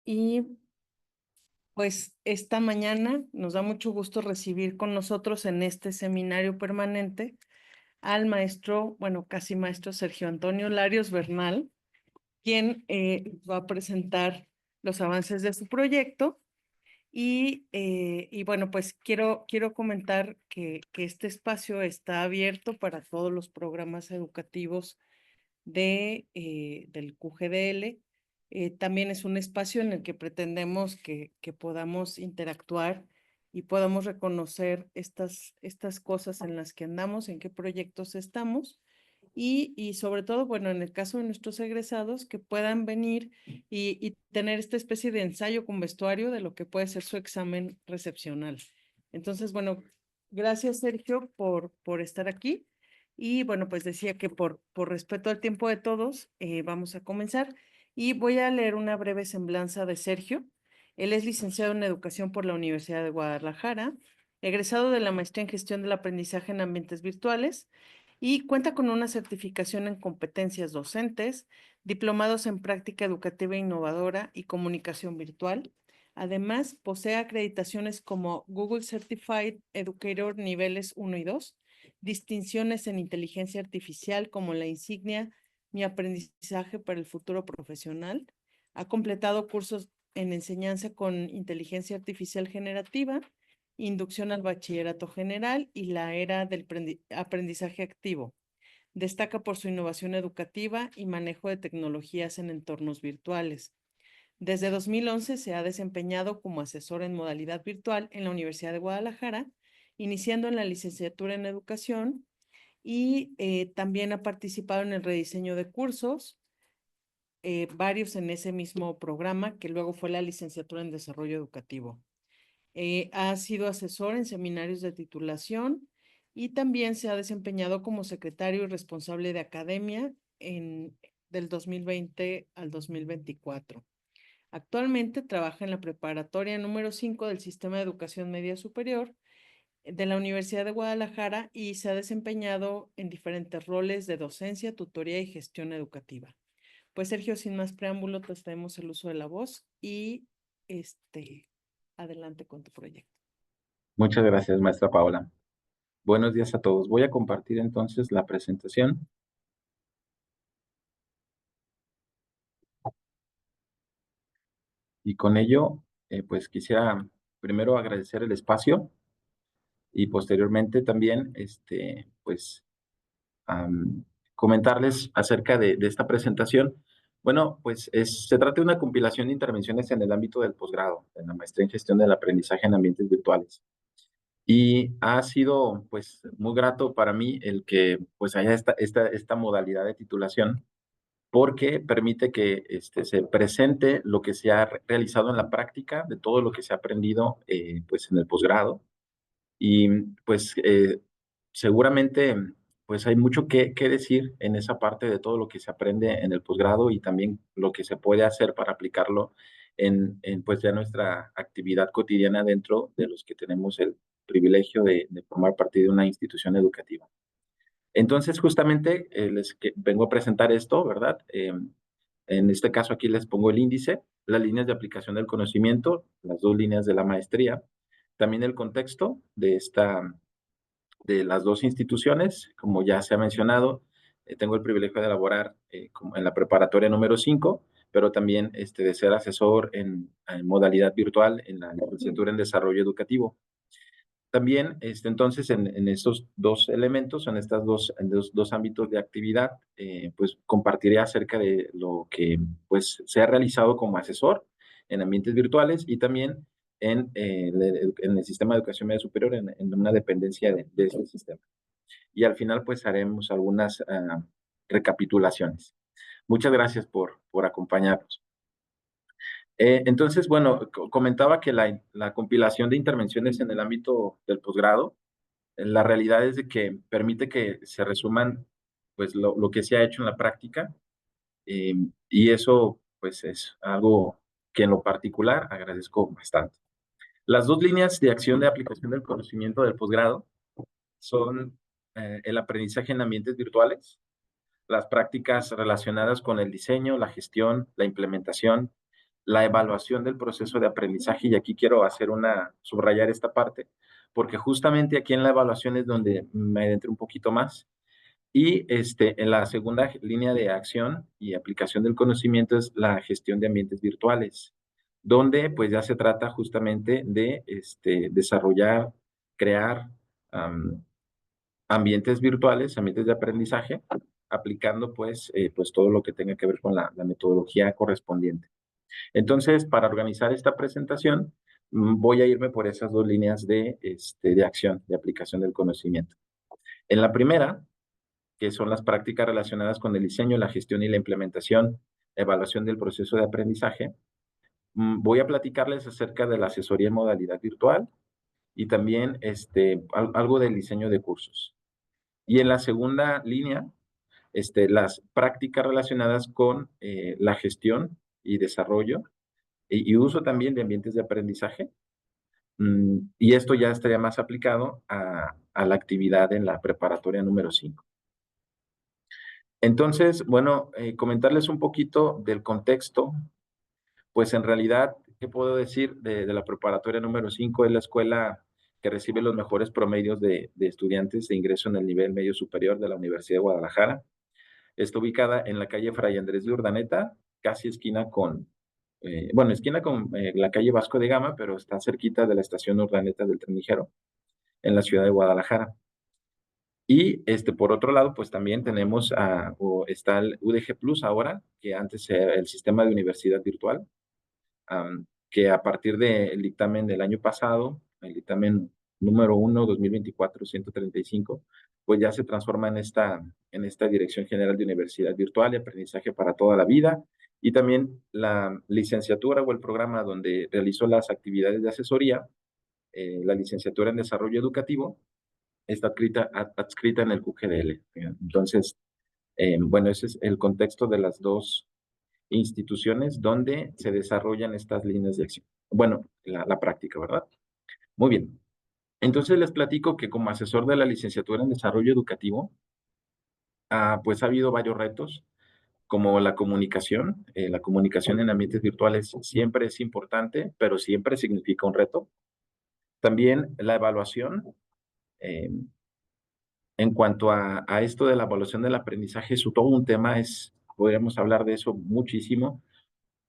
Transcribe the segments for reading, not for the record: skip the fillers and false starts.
Y pues esta mañana nos da mucho gusto recibir con nosotros en este seminario permanente al maestro, bueno, casi maestro Sergio Antonio Larios Bernal, quien va a presentar los avances de su proyecto. Y bueno, pues quiero comentar que este espacio está abierto para todos los programas educativos del QGDL. También es un espacio en el que pretendemos que podamos interactuar y podamos reconocer estas cosas en las que andamos, en qué proyectos estamos. Y sobre todo, bueno, en el caso de nuestros egresados, que puedan venir y tener esta especie de ensayo con vestuario de lo que puede ser su examen recepcional. Entonces, bueno, gracias Sergio por estar aquí. Y bueno, pues decía que por respeto al tiempo de todos, vamos a comenzar. Y voy a leer una breve semblanza de Sergio. Él es licenciado en Educación por la Universidad de Guadalajara, egresado de la maestría en Gestión del Aprendizaje en Ambientes Virtuales y cuenta con una certificación en competencias docentes, diplomados en práctica educativa innovadora y comunicación virtual. Además, posee acreditaciones como Google Certified Educator niveles 1 y 2, distinciones en inteligencia artificial como la insignia Mi aprendizaje para el futuro profesional. Ha completado cursos en enseñanza con inteligencia artificial generativa, inducción al bachillerato general y la era del aprendizaje activo. Destaca por su innovación educativa y manejo de tecnologías en entornos virtuales. Desde 2011 se ha desempeñado como asesor en modalidad virtual en la Universidad de Guadalajara, iniciando en la licenciatura en educación y también ha participado en el rediseño de cursos, varios en ese mismo programa, que luego fue la licenciatura en desarrollo educativo. Ha sido asesor en seminarios de titulación y también se ha desempeñado como secretario y responsable de academia del 2020 al 2024. Actualmente trabaja en la preparatoria número 5 del Sistema de Educación Media Superior de la Universidad de Guadalajara y se ha desempeñado en diferentes roles de docencia, tutoría y gestión educativa. Pues Sergio, sin más preámbulo, te cedemos el uso de la voz y adelante con tu proyecto. Muchas gracias, maestra Paola. Buenos días a todos. Voy a compartir entonces la presentación. Y con ello, pues quisiera primero agradecer el espacio y posteriormente también, pues, comentarles acerca de esta presentación. Bueno, pues se trata de una compilación de intervenciones en el ámbito del posgrado, en la maestría en gestión del aprendizaje en ambientes virtuales. Y ha sido, pues, muy grato para mí el que, pues, haya esta modalidad de titulación, porque permite que se presente lo que se ha realizado en la práctica, de todo lo que se ha aprendido, pues, en el posgrado. Y, pues, seguramente, pues, hay mucho que decir en esa parte de todo lo que se aprende en el posgrado y también lo que se puede hacer para aplicarlo pues, ya nuestra actividad cotidiana dentro de los que tenemos el privilegio de formar parte de una institución educativa. Entonces, justamente, vengo a presentar esto, ¿verdad? En este caso aquí les pongo el índice, las líneas de aplicación del conocimiento, las 2 líneas de la maestría, también el contexto de las 2 instituciones, como ya se ha mencionado, tengo el privilegio de elaborar como en la preparatoria número 5, pero también de ser asesor en modalidad virtual en la licenciatura en desarrollo educativo. También, entonces, en estos 2 elementos, en estos dos ámbitos de actividad, pues compartiré acerca de lo que pues se ha realizado como asesor en ambientes virtuales y también en el sistema de educación media superior, en una dependencia de ese sistema. Y al final, pues haremos algunas recapitulaciones. Muchas gracias por acompañarnos. Entonces, bueno, comentaba que la compilación de intervenciones en el ámbito del posgrado, la realidad es de que permite que se resuman pues lo que se ha hecho en la práctica, y eso pues es algo que en lo particular agradezco bastante. Las 2 líneas de acción de aplicación del conocimiento del posgrado son el aprendizaje en ambientes virtuales, las prácticas relacionadas con el diseño, la gestión, la implementación la evaluación del proceso de aprendizaje, y aquí quiero subrayar esta parte, porque justamente aquí en la evaluación es donde me adentré un poquito más. Y en la segunda línea de acción y aplicación del conocimiento es la gestión de ambientes virtuales, donde pues ya se trata justamente de desarrollar, crear ambientes virtuales, ambientes de aprendizaje, aplicando pues todo lo que tenga que ver con la metodología correspondiente. Entonces, para organizar esta presentación, voy a irme por esas dos líneas de acción, de aplicación del conocimiento. En la primera, que son las prácticas relacionadas con el diseño, la gestión y la implementación, evaluación del proceso de aprendizaje, voy a platicarles acerca de la asesoría en modalidad virtual y también algo del diseño de cursos. Y en la segunda línea, las prácticas relacionadas con la gestión y desarrollo y uso también de ambientes de aprendizaje. Y esto ya estaría más aplicado a la actividad en la preparatoria número 5. Entonces, bueno, comentarles un poquito del contexto, pues en realidad, ¿qué puedo decir de la preparatoria número 5? Es la escuela que recibe los mejores promedios de estudiantes de ingreso en el nivel medio superior de la Universidad de Guadalajara. Está ubicada en la calle Fray Andrés de Urdaneta, casi esquina con, esquina con la calle Vasco de Gama, pero está cerquita de la estación Urdaneta del Tren Ligero, en la ciudad de Guadalajara. Y por otro lado, pues también tenemos está el UDG Plus ahora, que antes era el sistema de universidad virtual, que a partir del dictamen del año pasado, el dictamen número 1, 2024-135, pues ya se transforma en esta Dirección General de Universidad Virtual y Aprendizaje para toda la vida, y también la licenciatura o el programa donde realizó las actividades de asesoría, la licenciatura en Desarrollo Educativo, está adscrita en el QGDL. Entonces, bueno, ese es el contexto de las dos instituciones donde se desarrollan estas líneas de acción. Bueno, la práctica, ¿verdad? Muy bien. Entonces les platico que como asesor de la licenciatura en Desarrollo Educativo, pues ha habido varios retos, como la comunicación. La comunicación en ambientes virtuales siempre es importante, pero siempre significa un reto. También la evaluación. eh, En cuanto a esto de la evaluación del aprendizaje, es todo un tema, podríamos hablar de eso muchísimo,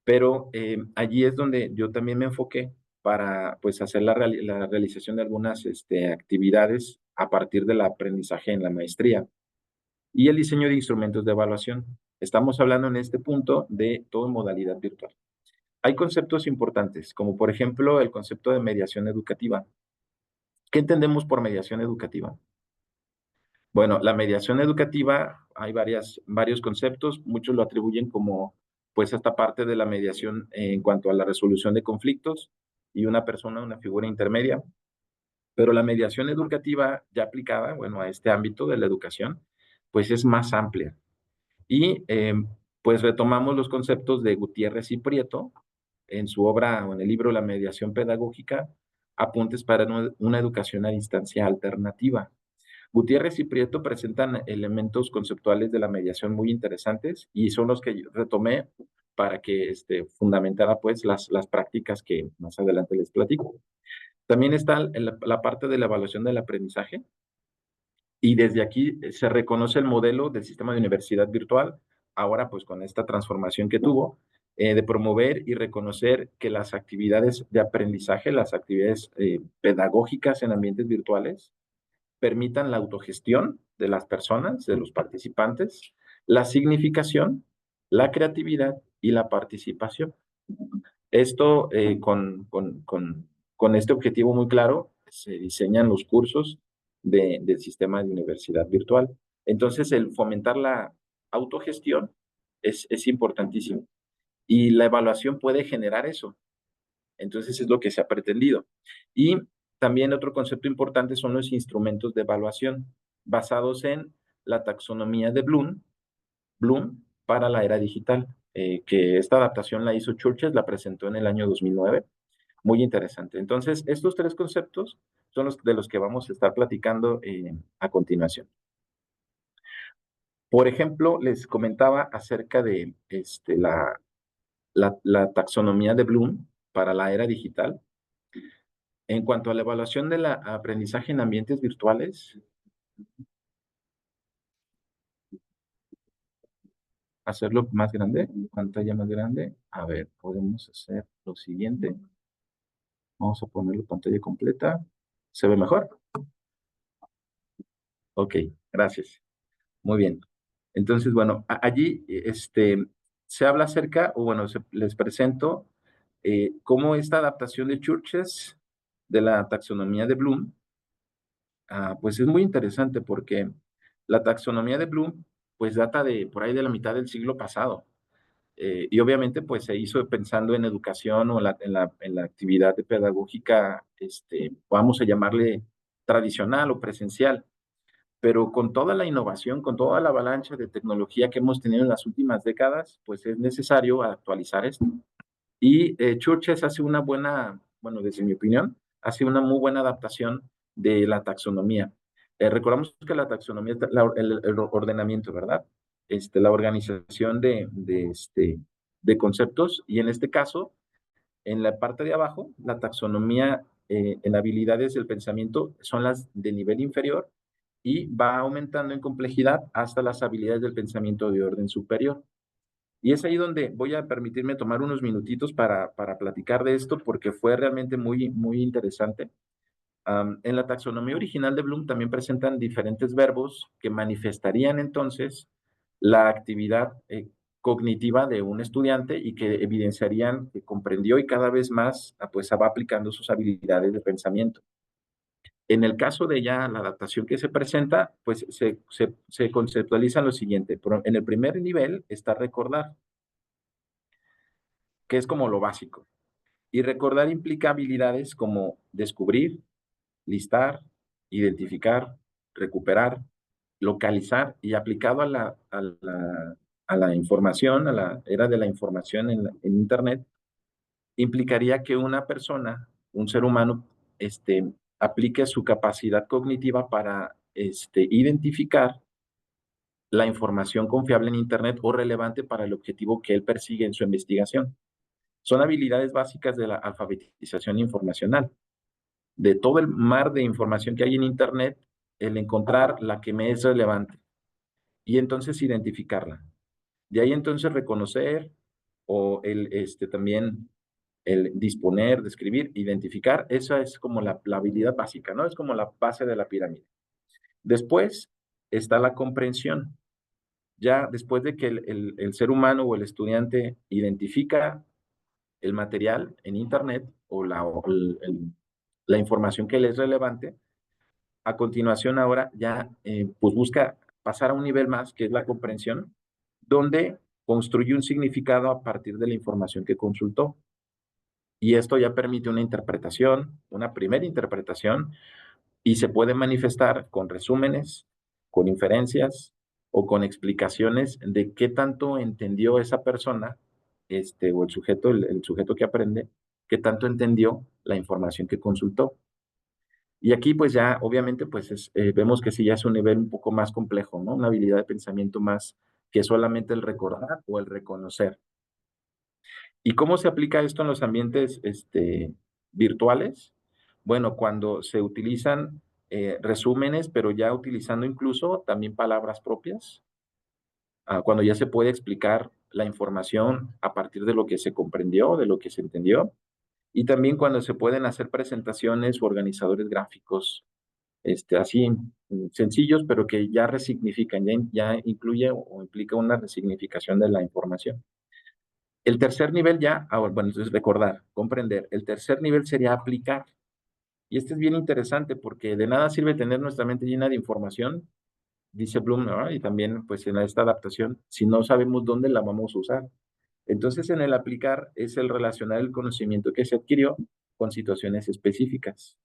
pero allí es donde yo también me enfoqué para pues hacer la realización de algunas actividades a partir del aprendizaje en la maestría y el diseño de instrumentos de evaluación. Estamos hablando en este punto de todo modalidad virtual. Hay conceptos importantes, como por ejemplo el concepto de mediación educativa. ¿Qué entendemos por mediación educativa? Bueno, la mediación educativa, hay varios conceptos, muchos lo atribuyen como pues esta parte de la mediación en cuanto a la resolución de conflictos y una persona, una figura intermedia, pero la mediación educativa ya aplicada, bueno, a este ámbito de la educación, pues es más amplia. Y pues retomamos los conceptos de Gutiérrez y Prieto en su obra o en el libro La mediación pedagógica, apuntes para una educación a distancia alternativa. Gutiérrez y Prieto presentan elementos conceptuales de la mediación muy interesantes y son los que yo retomé para que fundamentara pues las prácticas que más adelante les platico. También está la parte de la evaluación del aprendizaje y desde aquí se reconoce el modelo del sistema de universidad virtual, ahora pues con esta transformación que tuvo, de promover y reconocer que las actividades de aprendizaje, las actividades pedagógicas en ambientes virtuales, permitan la autogestión de las personas, de los participantes, la significación, la creatividad y la participación. Esto con este objetivo muy claro, se diseñan los cursos del sistema de universidad virtual. Entonces, el fomentar la autogestión es importantísimo. Y la evaluación puede generar eso. Entonces es lo que se ha pretendido. Y también otro concepto importante son los instrumentos de evaluación basados en la taxonomía de Bloom para la era digital, que esta adaptación la hizo Churches, la presentó en el año 2009. Muy interesante. Entonces, estos tres conceptos son los de los que vamos a estar platicando a continuación. Por ejemplo, les comentaba acerca de la taxonomía de Bloom para la era digital. En cuanto a la evaluación del aprendizaje en ambientes virtuales, hacerlo más grande, pantalla más grande. A ver, podemos hacer lo siguiente. Vamos a ponerlo pantalla completa. ¿Se ve mejor? Ok, gracias. Muy bien. Entonces, bueno, allí se habla acerca, o bueno, les presento cómo esta adaptación de Churches de la taxonomía de Bloom, pues es muy interesante porque la taxonomía de Bloom, pues data de por ahí de la mitad del siglo pasado. Y obviamente, pues se hizo pensando en educación o en la actividad pedagógica, vamos a llamarle tradicional o presencial, pero con toda la innovación, con toda la avalancha de tecnología que hemos tenido en las últimas décadas, pues es necesario actualizar esto. Y Churches hace una buena, bueno, desde mi opinión, hace una muy buena adaptación de la taxonomía. Recordamos que la taxonomía es el ordenamiento, ¿verdad? La organización de conceptos, y en este caso, en la parte de abajo, la taxonomía en habilidades del pensamiento son las de nivel inferior y va aumentando en complejidad hasta las habilidades del pensamiento de orden superior. Y es ahí donde voy a permitirme tomar unos minutitos para platicar de esto porque fue realmente muy, muy interesante. En la taxonomía original de Bloom también presentan diferentes verbos que manifestarían entonces la actividad cognitiva de un estudiante y que evidenciarían que comprendió y cada vez más pues va aplicando sus habilidades de pensamiento. En el caso de ya la adaptación que se presenta, pues se conceptualiza lo siguiente. En el primer nivel está recordar, que es como lo básico. Y recordar implica habilidades como descubrir, listar, identificar, recuperar, localizar y aplicado a la información, a la era de la información en Internet, implicaría que una persona, un ser humano, aplique su capacidad cognitiva para identificar la información confiable en Internet o relevante para el objetivo que él persigue en su investigación. Son habilidades básicas de la alfabetización informacional. De todo el mar de información que hay en Internet, el encontrar la que me es relevante y entonces identificarla. De ahí entonces reconocer o también el disponer, describir, identificar, esa es como la habilidad básica, ¿no? Es como la base de la pirámide. Después está la comprensión. Ya después de que el ser humano o el estudiante identifica el material en Internet la información que le es relevante, a continuación ahora ya pues busca pasar a un nivel más, que es la comprensión, donde construye un significado a partir de la información que consultó. Y esto ya permite una interpretación, una primera interpretación, y se puede manifestar con resúmenes, con inferencias o con explicaciones de qué tanto entendió esa persona, o el sujeto que aprende, qué tanto entendió la información que consultó. Y aquí pues ya obviamente pues vemos que sí ya es un nivel un poco más complejo, ¿no? Una habilidad de pensamiento más que solamente el recordar o el reconocer. ¿Y cómo se aplica esto en los ambientes virtuales? Bueno, cuando se utilizan resúmenes, pero ya utilizando incluso también palabras propias, cuando ya se puede explicar la información a partir de lo que se comprendió, de lo que se entendió, y también cuando se pueden hacer presentaciones o organizadores gráficos, así sencillos, pero que ya resignifican, ya incluye o implica una resignificación de la información. El tercer nivel ya, bueno, entonces recordar, comprender. El tercer nivel sería aplicar. Y este es bien interesante porque de nada sirve tener nuestra mente llena de información, dice Bloom, ¿no? Y también pues en esta adaptación, si no sabemos dónde la vamos a usar. Entonces en el aplicar es el relacionar el conocimiento que se adquirió con situaciones específicas.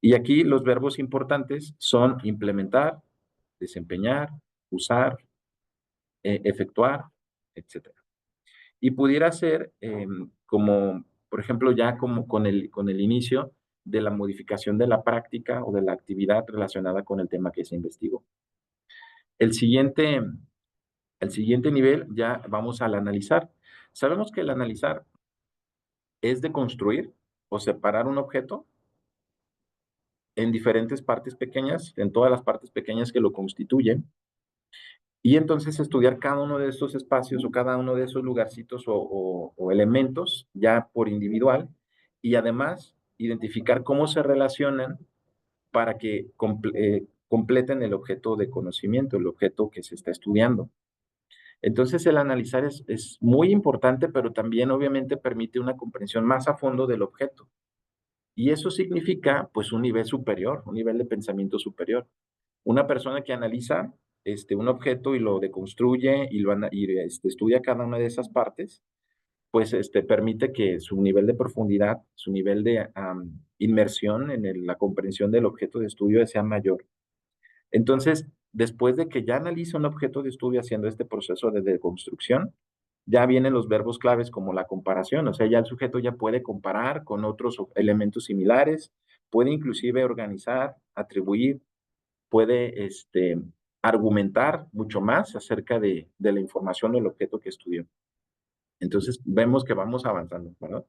Y aquí los verbos importantes son implementar, desempeñar, usar, efectuar, etc. Y pudiera ser como, por ejemplo, ya como con el inicio de la modificación de la práctica o de la actividad relacionada con el tema que se investigó. El siguiente nivel ya vamos al analizar. Sabemos que el analizar es de construir o separar un objeto en diferentes partes pequeñas, en todas las partes pequeñas que lo constituyen, y entonces estudiar cada uno de estos espacios o cada uno de esos lugarcitos o elementos ya por individual, y además identificar cómo se relacionan para que completen el objeto de conocimiento, el objeto que se está estudiando. Entonces el analizar es muy importante, pero también obviamente permite una comprensión más a fondo del objeto. Y eso significa pues un nivel superior, un nivel de pensamiento superior. Una persona que analiza un objeto y lo deconstruye y estudia cada una de esas partes, pues permite que su nivel de profundidad, su nivel de inmersión en la comprensión del objeto de estudio sea mayor. Entonces, después de que ya analiza un objeto de estudio haciendo este proceso de deconstrucción, ya vienen los verbos claves como la comparación, o sea, ya el sujeto ya puede comparar con otros elementos similares, puede inclusive organizar, atribuir, puede argumentar mucho más acerca de la información del objeto que estudió. Entonces, vemos que vamos avanzando, ¿verdad?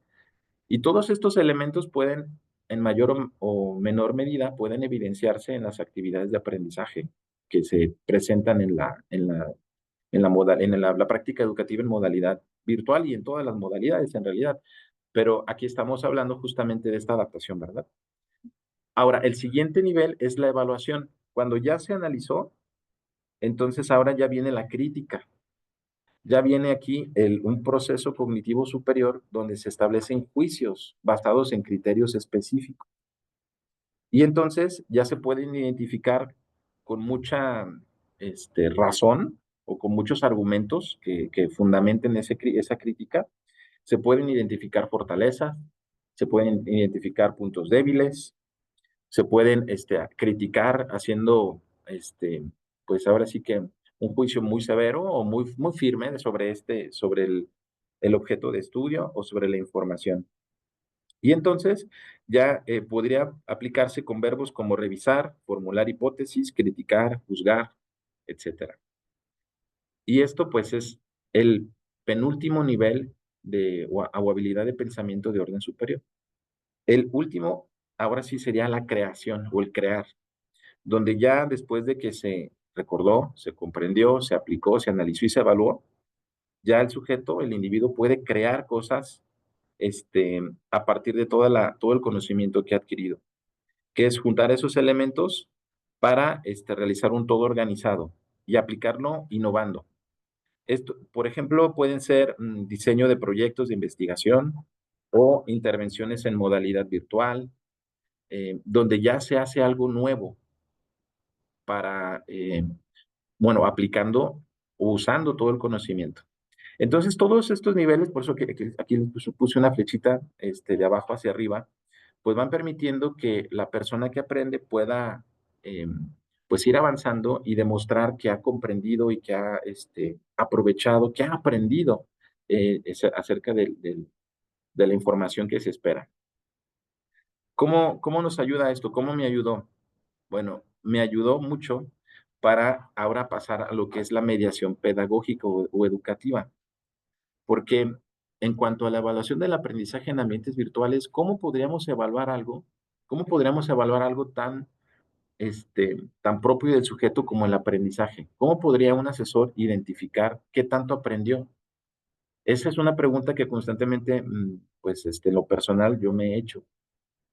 Y todos estos elementos pueden, en mayor o menor medida, pueden evidenciarse en las actividades de aprendizaje que se presentan en la práctica educativa en modalidad virtual y en todas las modalidades en realidad. Pero aquí estamos hablando justamente de esta adaptación, ¿verdad? Ahora, el siguiente nivel es la evaluación. Cuando ya se analizó, entonces ahora ya viene la crítica. Ya viene aquí un proceso cognitivo superior donde se establecen juicios basados en criterios específicos. Y entonces ya se pueden identificar con mucha razón o con muchos argumentos que fundamenten esa crítica. Se pueden identificar fortalezas, se pueden identificar puntos débiles, se pueden criticar haciendo, pues ahora sí que un juicio muy severo o muy firme sobre el objeto de estudio o sobre la información. Y entonces ya podría aplicarse con verbos como revisar, formular hipótesis, criticar, juzgar, etcétera. Y esto pues es el penúltimo nivel o habilidad de pensamiento de orden superior. El último, ahora sí sería la creación o el crear, donde ya después de que se recordó, se comprendió, se aplicó, se analizó y se evaluó, ya el sujeto, el individuo puede crear cosas a partir de todo el conocimiento que ha adquirido, que es juntar esos elementos para realizar un todo organizado y aplicarlo innovando. Esto, por ejemplo, pueden ser diseño de proyectos de investigación o intervenciones en modalidad virtual, donde ya se hace algo nuevo para, bueno, aplicando o usando todo el conocimiento. Entonces, todos estos niveles, por eso que aquí les puse una flechita de abajo hacia arriba, pues van permitiendo que la persona que aprende pueda pues ir avanzando y demostrar que ha comprendido y que ha aprovechado, que ha aprendido acerca de la información que se espera. ¿Cómo nos ayuda esto? ¿Cómo me ayudó? Bueno, me ayudó mucho para ahora pasar a lo que es la mediación pedagógica o educativa, porque en cuanto a la evaluación del aprendizaje en ambientes virtuales, ¿cómo podríamos evaluar algo? ¿Cómo podríamos evaluar algo tan propio del sujeto como el aprendizaje? ¿Cómo podría un asesor identificar qué tanto aprendió? Esa es una pregunta que constantemente, pues, en lo personal yo me he hecho.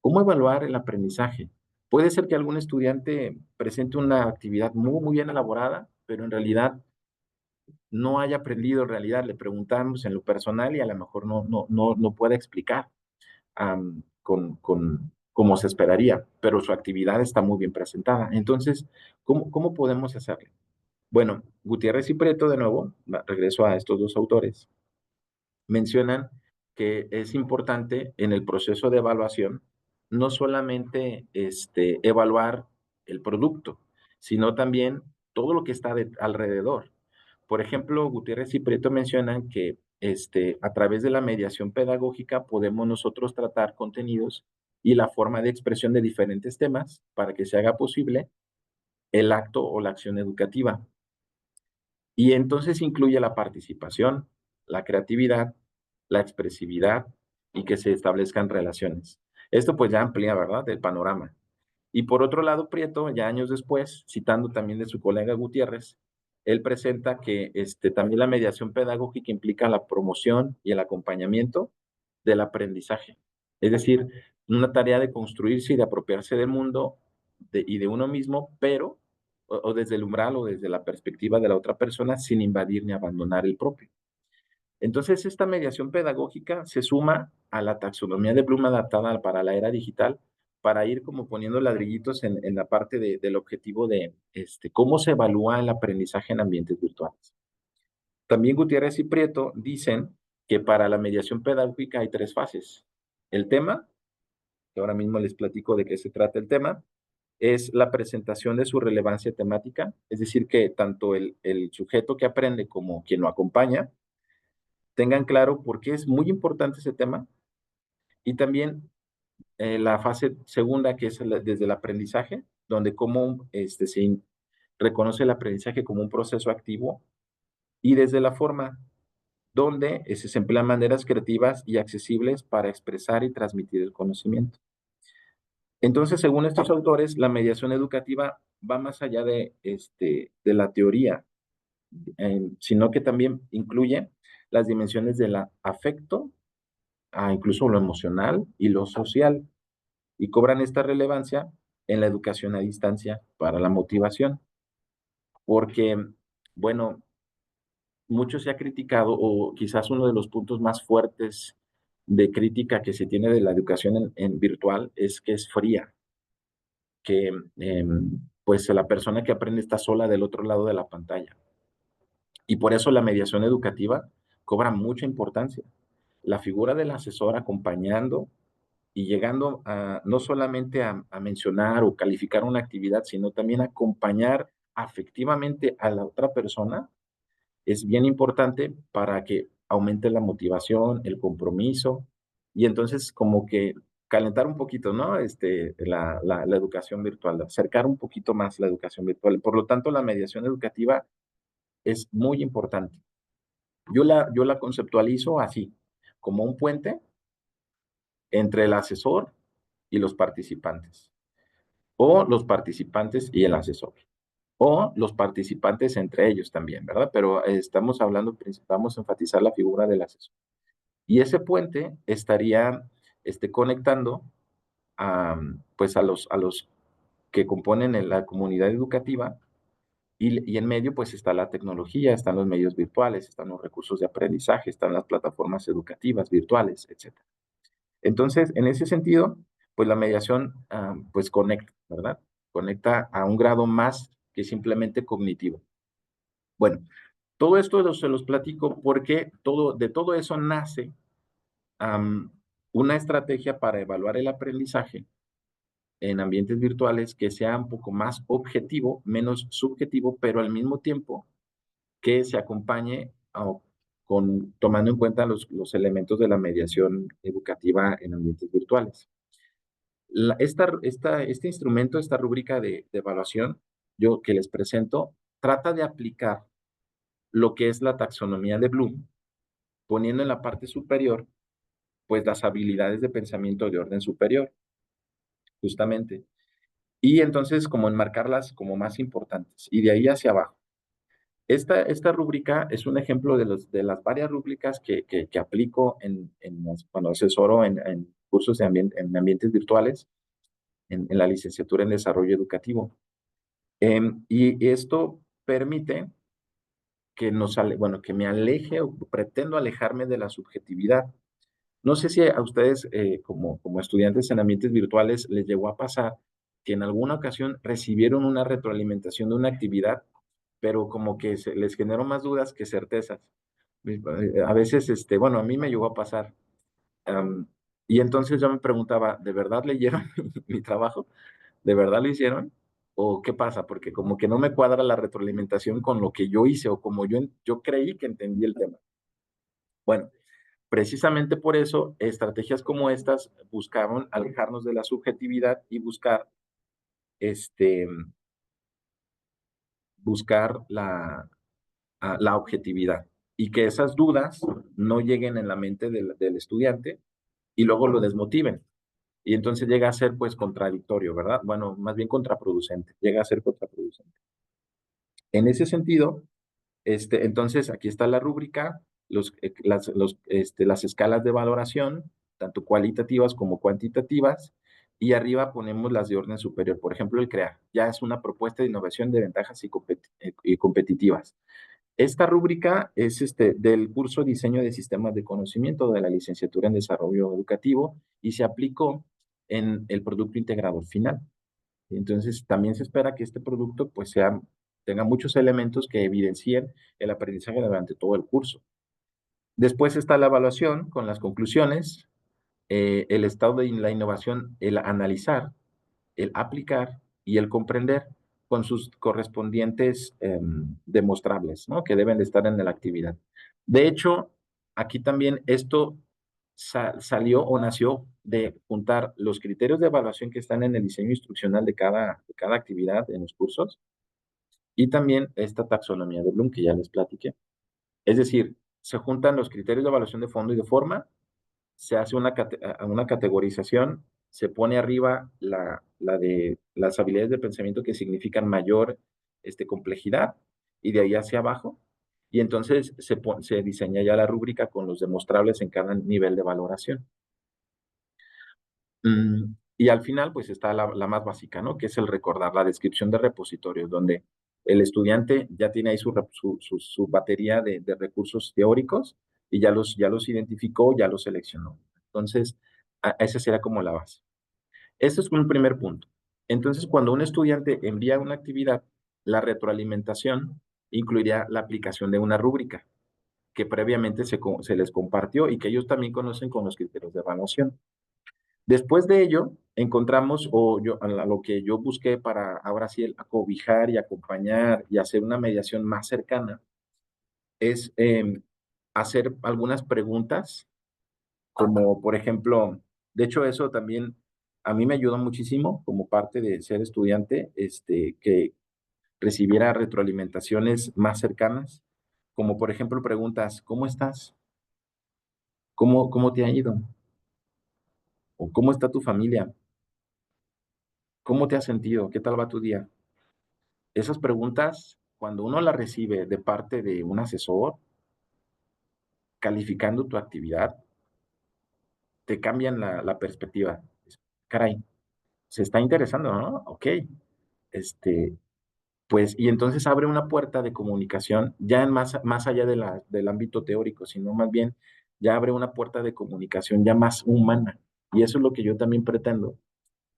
¿Cómo evaluar el aprendizaje? Puede ser que algún estudiante presente una actividad muy bien elaborada, pero en realidad no haya aprendido en realidad. Le preguntamos en lo personal y a lo mejor no puede explicar como se esperaría, pero su actividad está muy bien presentada. Entonces, ¿cómo podemos hacerlo? Bueno, Gutiérrez y Prieto, de nuevo, regreso a estos dos autores, mencionan que es importante en el proceso de evaluación no solamente evaluar el producto, sino también todo lo que está alrededor. Por ejemplo, Gutiérrez y Prieto mencionan que a través de la mediación pedagógica podemos nosotros tratar contenidos y la forma de expresión de diferentes temas para que se haga posible el acto o la acción educativa. Y entonces incluye la participación, la creatividad la expresividad y que se establezcan relaciones. Esto pues ya amplía, ¿verdad?, el panorama. Y por otro lado, Prieto, ya años después, citando también de su colega Gutiérrez, él presenta que también la mediación pedagógica implica la promoción y el acompañamiento del aprendizaje. Es decir, una tarea de construirse y de apropiarse del mundo y de uno mismo, pero o desde el umbral o desde la perspectiva de la otra persona, sin invadir ni abandonar el propio. Entonces, esta mediación pedagógica se suma a la taxonomía de Bloom adaptada para la era digital, para ir como poniendo ladrillitos en la parte del objetivo de cómo se evalúa el aprendizaje en ambientes virtuales. También Gutiérrez y Prieto dicen que para la mediación pedagógica hay tres fases. El tema, que ahora mismo les platico de qué se trata el tema, es la presentación de su relevancia temática, es decir, que tanto el sujeto que aprende como quien lo acompaña tengan claro por qué es muy importante ese tema, y también la fase segunda, que es desde el aprendizaje, donde cómo se reconoce el aprendizaje como un proceso activo, y desde la forma, donde se emplean maneras creativas y accesibles para expresar y transmitir el conocimiento. Entonces, según estos autores, la mediación educativa va más allá de la teoría, sino que también incluye las dimensiones del afecto, incluso lo emocional y lo social, y cobran esta relevancia en la educación a distancia para la motivación, porque, bueno, mucho se ha criticado, o quizás uno de los puntos más fuertes de crítica que se tiene de la educación en virtual es que es fría, que pues la persona que aprende está sola del otro lado de la pantalla. Y por eso la mediación educativa cobra mucha importancia. La figura del asesor acompañando y llegando a no solamente a mencionar o calificar una actividad, sino también acompañar afectivamente a la otra persona, es bien importante para que aumente la motivación, el compromiso, y entonces como que calentar un poquito, ¿no? La educación virtual, acercar un poquito más la educación virtual. Por lo tanto, la mediación educativa es muy importante. Yo la conceptualizo así, como un puente entre el asesor y los participantes, o los participantes y el asesor, o los participantes entre ellos también, ¿verdad? Pero estamos hablando, vamos a enfatizar la figura del asesor. Y ese puente estaría conectando pues a los que componen la comunidad educativa, y en medio pues está la tecnología, están los medios virtuales, están los recursos de aprendizaje, están las plataformas educativas virtuales, etcétera. Entonces, en ese sentido, pues la mediación pues conecta, ¿verdad? Conecta a un grado más que simplemente cognitivo. Bueno, todo esto se los platico porque de todo eso nace una estrategia para evaluar el aprendizaje en ambientes virtuales que sea un poco más objetivo, menos subjetivo, pero al mismo tiempo que se acompañe tomando en cuenta los elementos de la mediación educativa en ambientes virtuales. Este instrumento, esta rúbrica de evaluación, yo que les presento, trata de aplicar lo que es la taxonomía de Bloom, poniendo en la parte superior, pues las habilidades de pensamiento de orden superior, justamente. Y entonces, como enmarcarlas como más importantes, y de ahí hacia abajo. Esta rúbrica es un ejemplo de las varias rúbricas que aplico cuando asesoro en cursos en ambientes virtuales, en la licenciatura en desarrollo educativo. Y esto permite que me aleje o pretendo alejarme de la subjetividad. No sé si a ustedes, como estudiantes en ambientes virtuales, les llegó a pasar que en alguna ocasión recibieron una retroalimentación de una actividad, pero como que les generó más dudas que certezas. A veces, bueno, a mí me llegó a pasar. am, y entonces yo me preguntaba, ¿de verdad leyeron mi trabajo? ¿De verdad lo hicieron? ¿O qué pasa? Porque como que no me cuadra la retroalimentación con lo que yo hice o como yo creí que entendí el tema. Bueno, precisamente por eso, estrategias como estas buscaban alejarnos de la subjetividad y este, buscar la objetividad. y que esas dudas no lleguen en la mente del estudiante y luego lo desmotiven. Y entonces llega a ser pues contradictorio, ¿verdad? Bueno, más bien contraproducente, llega a ser contraproducente. En ese sentido, entonces aquí está la rúbrica, las escalas de valoración, tanto cualitativas como cuantitativas, y arriba ponemos las de orden superior. Por ejemplo, el CREA, ya es una propuesta de innovación de ventajas y competitivas. Esta rúbrica es del curso Diseño de Sistemas de Conocimiento de la Licenciatura en Desarrollo Educativo y se aplicó en el Producto Integrador Final. Entonces, también se espera que este producto pues tenga muchos elementos que evidencien el aprendizaje durante todo el curso. Después está la evaluación con las conclusiones, el estado de la innovación, el analizar, el aplicar y el comprender con sus correspondientes demostrables, ¿no? Que deben de estar en la actividad. De hecho, aquí también esto salió o nació de juntar los criterios de evaluación que están en el diseño instruccional de cada actividad en los cursos y también esta taxonomía de Bloom que ya les platiqué. Es decir, se juntan los criterios de evaluación de fondo y de forma, se hace una categorización, se pone arriba la de las habilidades de pensamiento que significan mayor complejidad y de ahí hacia abajo. Y entonces se diseña ya la rúbrica con los demostrables en cada nivel de valoración. Y al final, pues está la más básica, ¿no? Que es el recordar, la descripción de repositorios, donde el estudiante ya tiene ahí su batería de recursos teóricos y ya los identificó, ya los seleccionó. Entonces, esa sería como la base. Este es un primer punto. Entonces, cuando un estudiante envía una actividad, la retroalimentación incluiría la aplicación de una rúbrica que previamente se les compartió y que ellos también conocen con los criterios de evaluación. Después de ello, encontramos, a lo que yo busqué para ahora sí acobijar y acompañar y hacer una mediación más cercana, es hacer algunas preguntas, como por ejemplo, de hecho eso también a mí me ayudó muchísimo como parte de ser estudiante, que recibiera retroalimentaciones más cercanas, como por ejemplo preguntas, ¿cómo estás? ¿Cómo te ha ido? ¿O cómo está tu familia? ¿Cómo te has sentido? ¿Qué tal va tu día? Esas preguntas, cuando uno las recibe de parte de un asesor, calificando tu actividad, te cambian la perspectiva. Caray, se está interesando, ¿no? Ok. Este, pues, y entonces abre una puerta de comunicación, ya más allá del ámbito teórico, sino más bien ya abre una puerta de comunicación ya más humana. Y eso es lo que yo también pretendo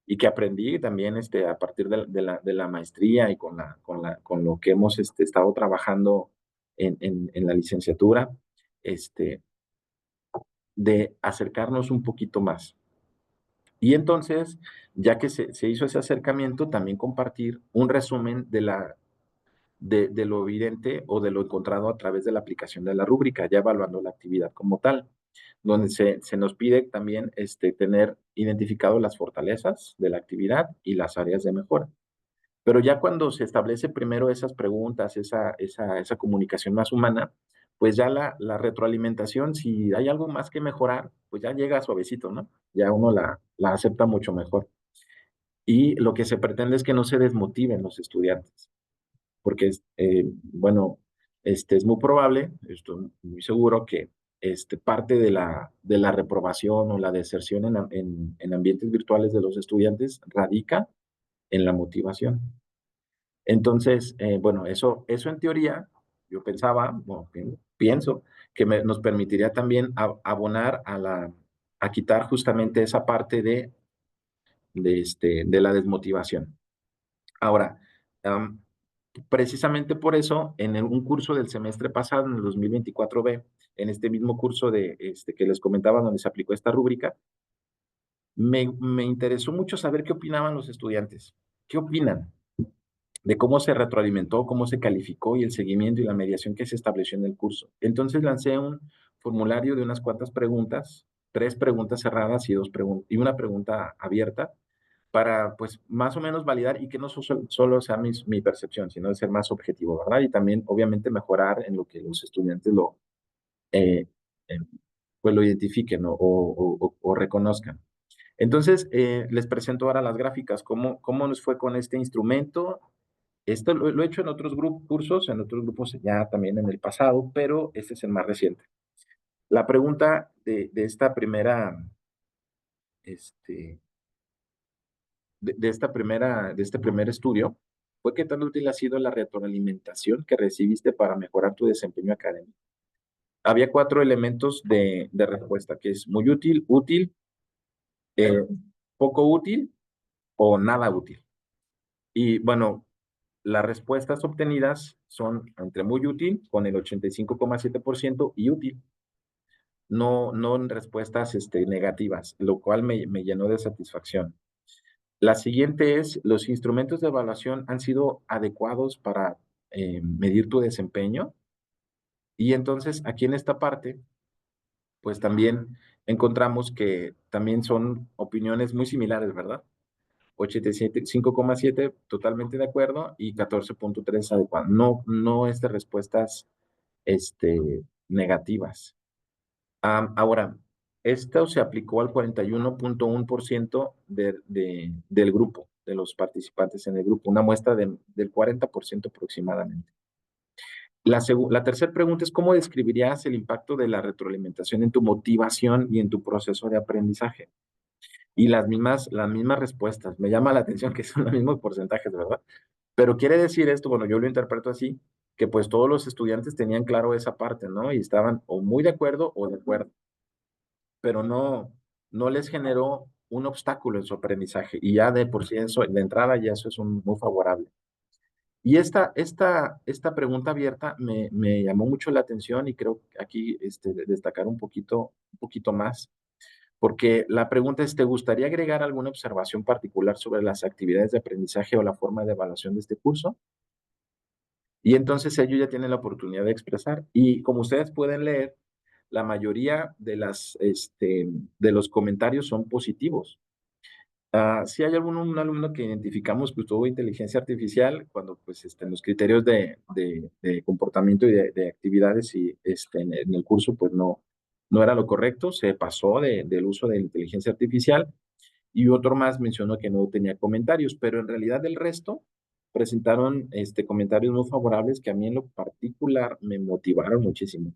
y que aprendí también a partir de la maestría y con lo que hemos estado trabajando en la licenciatura, este, de acercarnos un poquito más. Y entonces, ya que se hizo ese acercamiento, también compartir un resumen de lo evidente o de lo encontrado a través de la aplicación de la rúbrica, ya evaluando la actividad como tal, donde se nos pide también tener identificado las fortalezas de la actividad y las áreas de mejora. Pero ya cuando se establece primero esas preguntas, esa comunicación más humana, pues ya la retroalimentación, si hay algo más que mejorar, pues ya llega suavecito, ¿no? Ya uno la acepta mucho mejor. Y lo que se pretende es que no se desmotiven los estudiantes, porque, bueno, es muy probable, estoy muy seguro que parte de la reprobación o la deserción en ambientes virtuales de los estudiantes radica en la motivación. Entonces, bueno, eso en teoría, yo pensaba, bueno, pienso que nos permitiría también abonar a quitar justamente esa parte de la desmotivación. Ahora, precisamente por eso, un curso del semestre pasado, en el 2024B, en este mismo curso que les comentaba donde se aplicó esta rúbrica, me interesó mucho saber qué opinaban los estudiantes. ¿Qué opinan de cómo se retroalimentó, cómo se calificó y el seguimiento y la mediación que se estableció en el curso? Entonces lancé un formulario de unas cuantas preguntas, 3 preguntas cerradas y una pregunta abierta, para, pues, más o menos validar y que no solo sea mi percepción, sino de ser más objetivo, ¿verdad? Y también, obviamente, mejorar en lo que los estudiantes eh, eh, pues lo identifiquen o reconozcan. Entonces, les presento ahora las gráficas, cómo nos fue con este instrumento. Esto lo he hecho en otros cursos, en otros grupos ya también en el pasado, pero este es el más reciente. La pregunta de esta primera, este, de este primer estudio fue qué tan útil ha sido la retroalimentación que recibiste para mejorar tu desempeño académico. Había 4 elementos de respuesta, que es muy útil, útil, eh, poco útil o nada útil. Y bueno, las respuestas obtenidas son entre muy útil, con el 85,7%, y útil, no en respuestas negativas, lo cual me llenó de satisfacción. La siguiente es, ¿los instrumentos de evaluación han sido adecuados para medir tu desempeño? Y entonces, aquí en esta parte, pues también encontramos que también son opiniones muy similares, ¿verdad? 85,7 totalmente de acuerdo y 14,3 adecuado. No de respuestas negativas. Ahora, esto se aplicó al 41,1% del grupo, de los participantes en el grupo, una muestra del 40% aproximadamente. La tercera pregunta es, ¿cómo describirías el impacto de la retroalimentación en tu motivación y en tu proceso de aprendizaje? Y las mismas respuestas. Me llama la atención que son los mismos porcentajes, ¿verdad? Pero quiere decir esto, bueno, yo lo interpreto así, que pues todos los estudiantes tenían claro esa parte, ¿no? Y estaban o muy de acuerdo o de acuerdo, pero no les generó un obstáculo en su aprendizaje. Y ya de por sí eso, de entrada ya eso es muy favorable. Y esta pregunta abierta me llamó mucho la atención y creo que aquí destacar un poquito más, porque la pregunta es, ¿te gustaría agregar alguna observación particular sobre las actividades de aprendizaje o la forma de evaluación de este curso? Y entonces ellos ya tienen la oportunidad de expresar. Y como ustedes pueden leer, la mayoría de los comentarios son positivos. Si hay un alumno que identificamos que tuvo inteligencia artificial, cuando pues en los criterios de comportamiento y de actividades y en el curso pues no era lo correcto, se pasó del uso de la inteligencia artificial, y otro más mencionó que no tenía comentarios, pero en realidad el resto presentaron comentarios muy favorables que a mí en lo particular me motivaron muchísimo.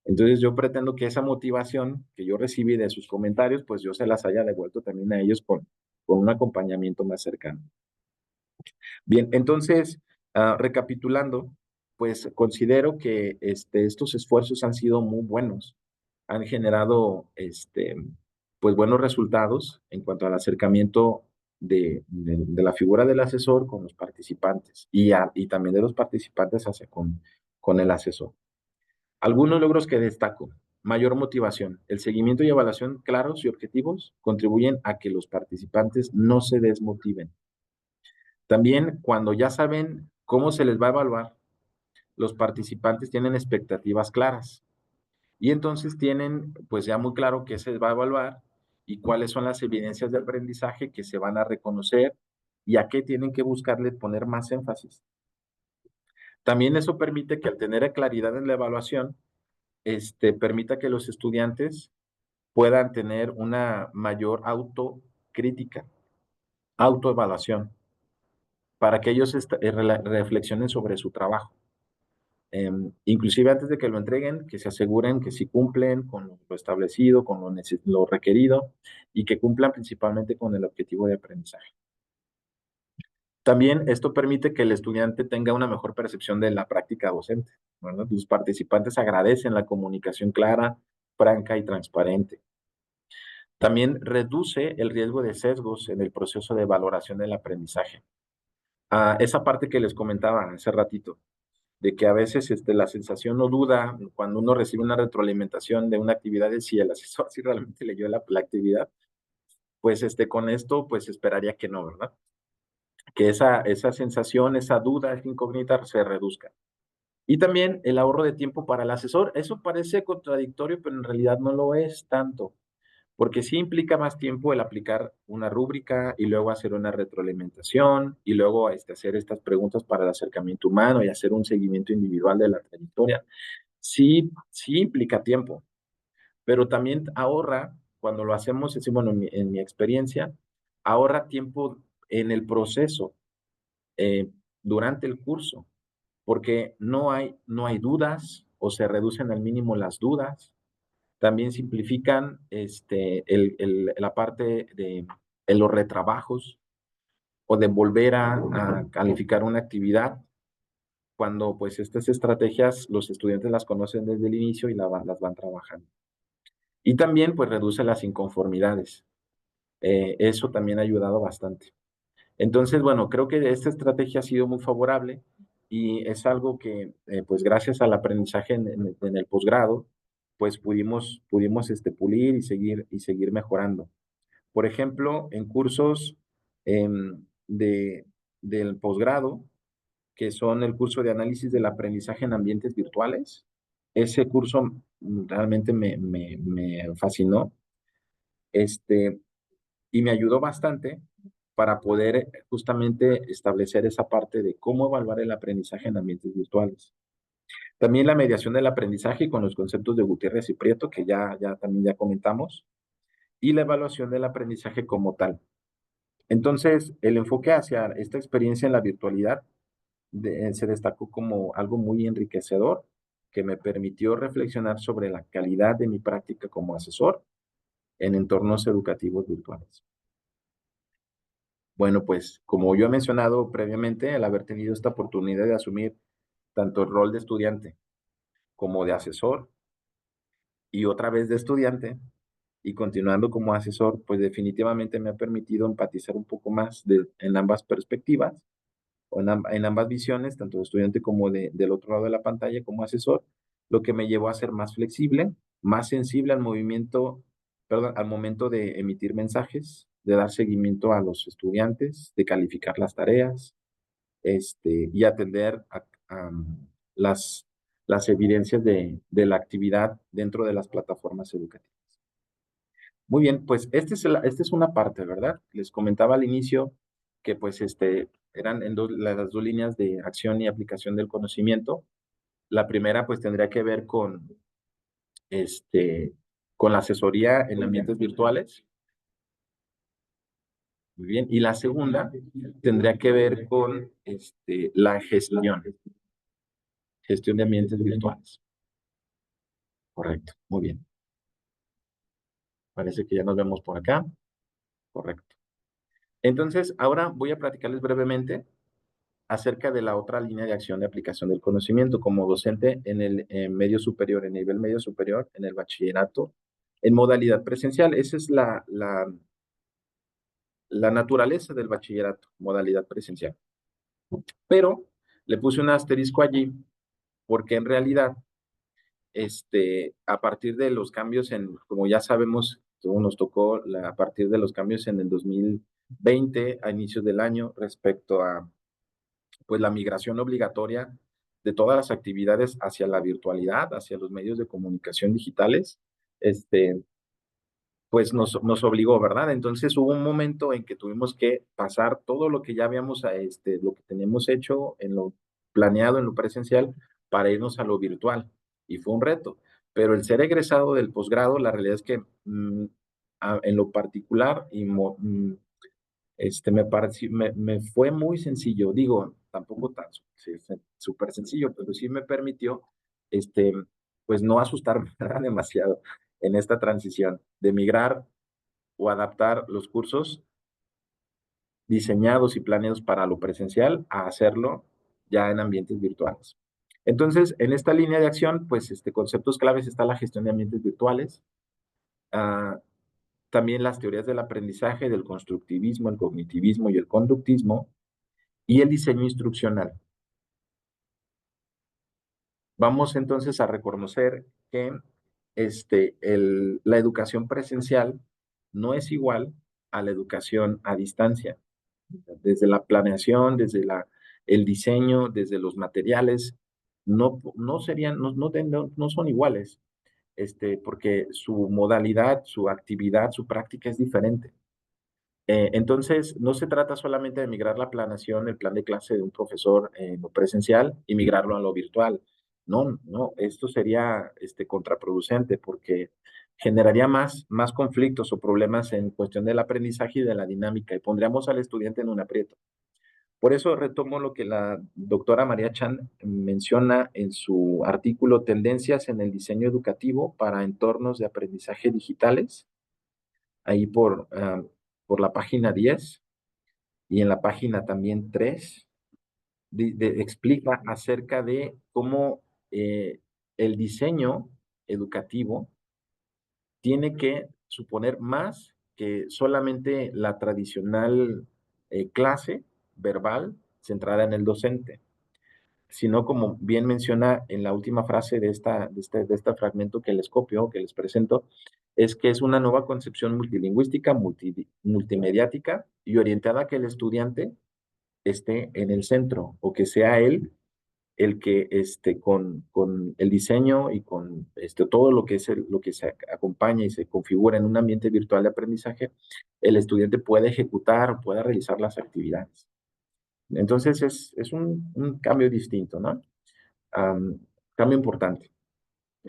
Entonces yo pretendo que esa motivación que yo recibí de sus comentarios, pues yo se las haya devuelto también a ellos con un acompañamiento más cercano. Bien, entonces, recapitulando, pues considero que estos esfuerzos han sido muy buenos, han generado pues buenos resultados en cuanto al acercamiento de la figura del asesor con los participantes y también de los participantes hacia con el asesor. Algunos logros que destaco: mayor motivación. El seguimiento y evaluación claros y objetivos contribuyen a que los participantes no se desmotiven. También, cuando ya saben cómo se les va a evaluar, los participantes tienen expectativas claras y entonces tienen pues ya muy claro qué se les va a evaluar y cuáles son las evidencias de aprendizaje que se van a reconocer y a qué tienen que buscarle poner más énfasis. También eso permite que, al tener claridad en la evaluación, permita que los estudiantes puedan tener una mayor autocrítica, autoevaluación, para que ellos reflexionen sobre su trabajo. Inclusive antes de que lo entreguen, que se aseguren que sí cumplen con lo establecido, con lo requerido, y que cumplan principalmente con el objetivo de aprendizaje. También esto permite que el estudiante tenga una mejor percepción de la práctica docente, ¿verdad? Los participantes agradecen la comunicación clara, franca y transparente. También reduce el riesgo de sesgos en el proceso de valoración del aprendizaje. Esa parte que les comentaba hace ratito, de que a veces la sensación o duda cuando uno recibe una retroalimentación de una actividad de si el asesor sí realmente leyó la actividad, pues con esto pues esperaría que no, ¿verdad? Que esa sensación, esa duda, esa incógnita se reduzca. Y también el ahorro de tiempo para el asesor. Eso parece contradictorio, pero en realidad no lo es tanto, porque sí implica más tiempo el aplicar una rúbrica y luego hacer una retroalimentación y luego hacer estas preguntas para el acercamiento humano y hacer un seguimiento individual de la trayectoria. sí implica tiempo, pero también ahorra, cuando lo hacemos, así, bueno, en mi experiencia, ahorra tiempo en el proceso, durante el curso, porque no hay dudas o se reducen al mínimo las dudas. También simplifican la parte de los retrabajos o de volver a calificar una actividad cuando pues estas estrategias los estudiantes las conocen desde el inicio y las van trabajando. Y también pues reduce las inconformidades. Eso también ha ayudado bastante. Entonces, bueno, creo que esta estrategia ha sido muy favorable y es algo que, pues gracias al aprendizaje en el posgrado, pues pudimos pulir y seguir mejorando. Por ejemplo, en cursos del posgrado, que son el curso de análisis del aprendizaje en ambientes virtuales, ese curso realmente me fascinó. Este, y me ayudó bastante para poder justamente establecer esa parte de cómo evaluar el aprendizaje en ambientes virtuales. También la mediación del aprendizaje con los conceptos de Gutiérrez y Prieto, que también ya comentamos, y la evaluación del aprendizaje como tal. Entonces, el enfoque hacia esta experiencia en la virtualidad se destacó como algo muy enriquecedor que me permitió reflexionar sobre la calidad de mi práctica como asesor en entornos educativos virtuales. Bueno, pues como yo he mencionado previamente, al haber tenido esta oportunidad de asumir tanto el rol de estudiante como de asesor y otra vez de estudiante y continuando como asesor, pues definitivamente me ha permitido empatizar un poco más en ambas perspectivas o en ambas visiones, tanto de estudiante como del otro lado de la pantalla como asesor, lo que me llevó a ser más flexible, más sensible al movimiento, perdón, al momento de emitir mensajes, de dar seguimiento a los estudiantes, de calificar las tareas, y atender a las, las evidencias de la actividad dentro de las plataformas educativas. Muy bien, pues esta es una parte, ¿verdad? Les comentaba al inicio que pues eran las dos líneas de acción y aplicación del conocimiento. La primera pues tendría que ver este, con la asesoría en ambientes virtuales. Muy bien. Y la segunda tendría que ver con la gestión de ambientes virtuales. Correcto, muy bien. Parece que ya nos vemos por acá. Correcto. Entonces, ahora voy a platicarles brevemente acerca de la otra línea de acción de aplicación del conocimiento como docente en el medio superior, en nivel medio superior, en el bachillerato, en modalidad presencial. Esa es la naturaleza del bachillerato, modalidad presencial. Pero le puse un asterisco allí porque en realidad, a partir de los cambios como ya sabemos, como nos tocó a partir de los cambios en el 2020, a inicios del año, respecto a pues la migración obligatoria de todas las actividades hacia la virtualidad, hacia los medios de comunicación digitales, pues nos obligó, ¿verdad? Entonces hubo un momento en que tuvimos que pasar todo lo que ya habíamos, lo que teníamos hecho en lo planeado, en lo presencial, para irnos a lo virtual. Y fue un reto. Pero el ser egresado del posgrado, la realidad es que en lo particular me fue muy sencillo, digo, tampoco tan súper sencillo, pero sí me permitió, este, pues no asustarme ¿verdad? Demasiado en esta transición de migrar o adaptar los cursos diseñados y planeados para lo presencial a hacerlo ya en ambientes virtuales. Entonces, en esta línea de acción, pues conceptos claves está la gestión de ambientes virtuales, uh, también las teorías del aprendizaje, del constructivismo, el cognitivismo y el conductismo, y el diseño instruccional. Vamos entonces a reconocer que la educación presencial no es igual a la educación a distancia. Desde la planeación, desde el diseño, desde los materiales, no serían, no son iguales, porque su modalidad, su actividad, su práctica es diferente. Entonces, no se trata solamente de migrar la planeación, el plan de clase de un profesor en lo presencial y migrarlo a lo virtual. No, no, esto sería contraproducente porque generaría más conflictos o problemas en cuestión del aprendizaje y de la dinámica y pondríamos al estudiante en un aprieto. Por eso retomo lo que la doctora María Chan menciona en su artículo Tendencias en el diseño educativo para entornos de aprendizaje digitales, ahí por la página 10 y en la página también 3 explica acerca de cómo el diseño educativo tiene que suponer más que solamente la tradicional clase verbal centrada en el docente, sino como bien menciona en la última frase de este fragmento que les copio, que les presento, es que es una nueva concepción multilingüística, multimediática y orientada a que el estudiante esté en el centro o que sea él el que con el diseño y con todo lo que, lo que se acompaña y se configura en un ambiente virtual de aprendizaje, el estudiante puede ejecutar o pueda realizar las actividades. Entonces es un cambio distinto, ¿no? Cambio importante.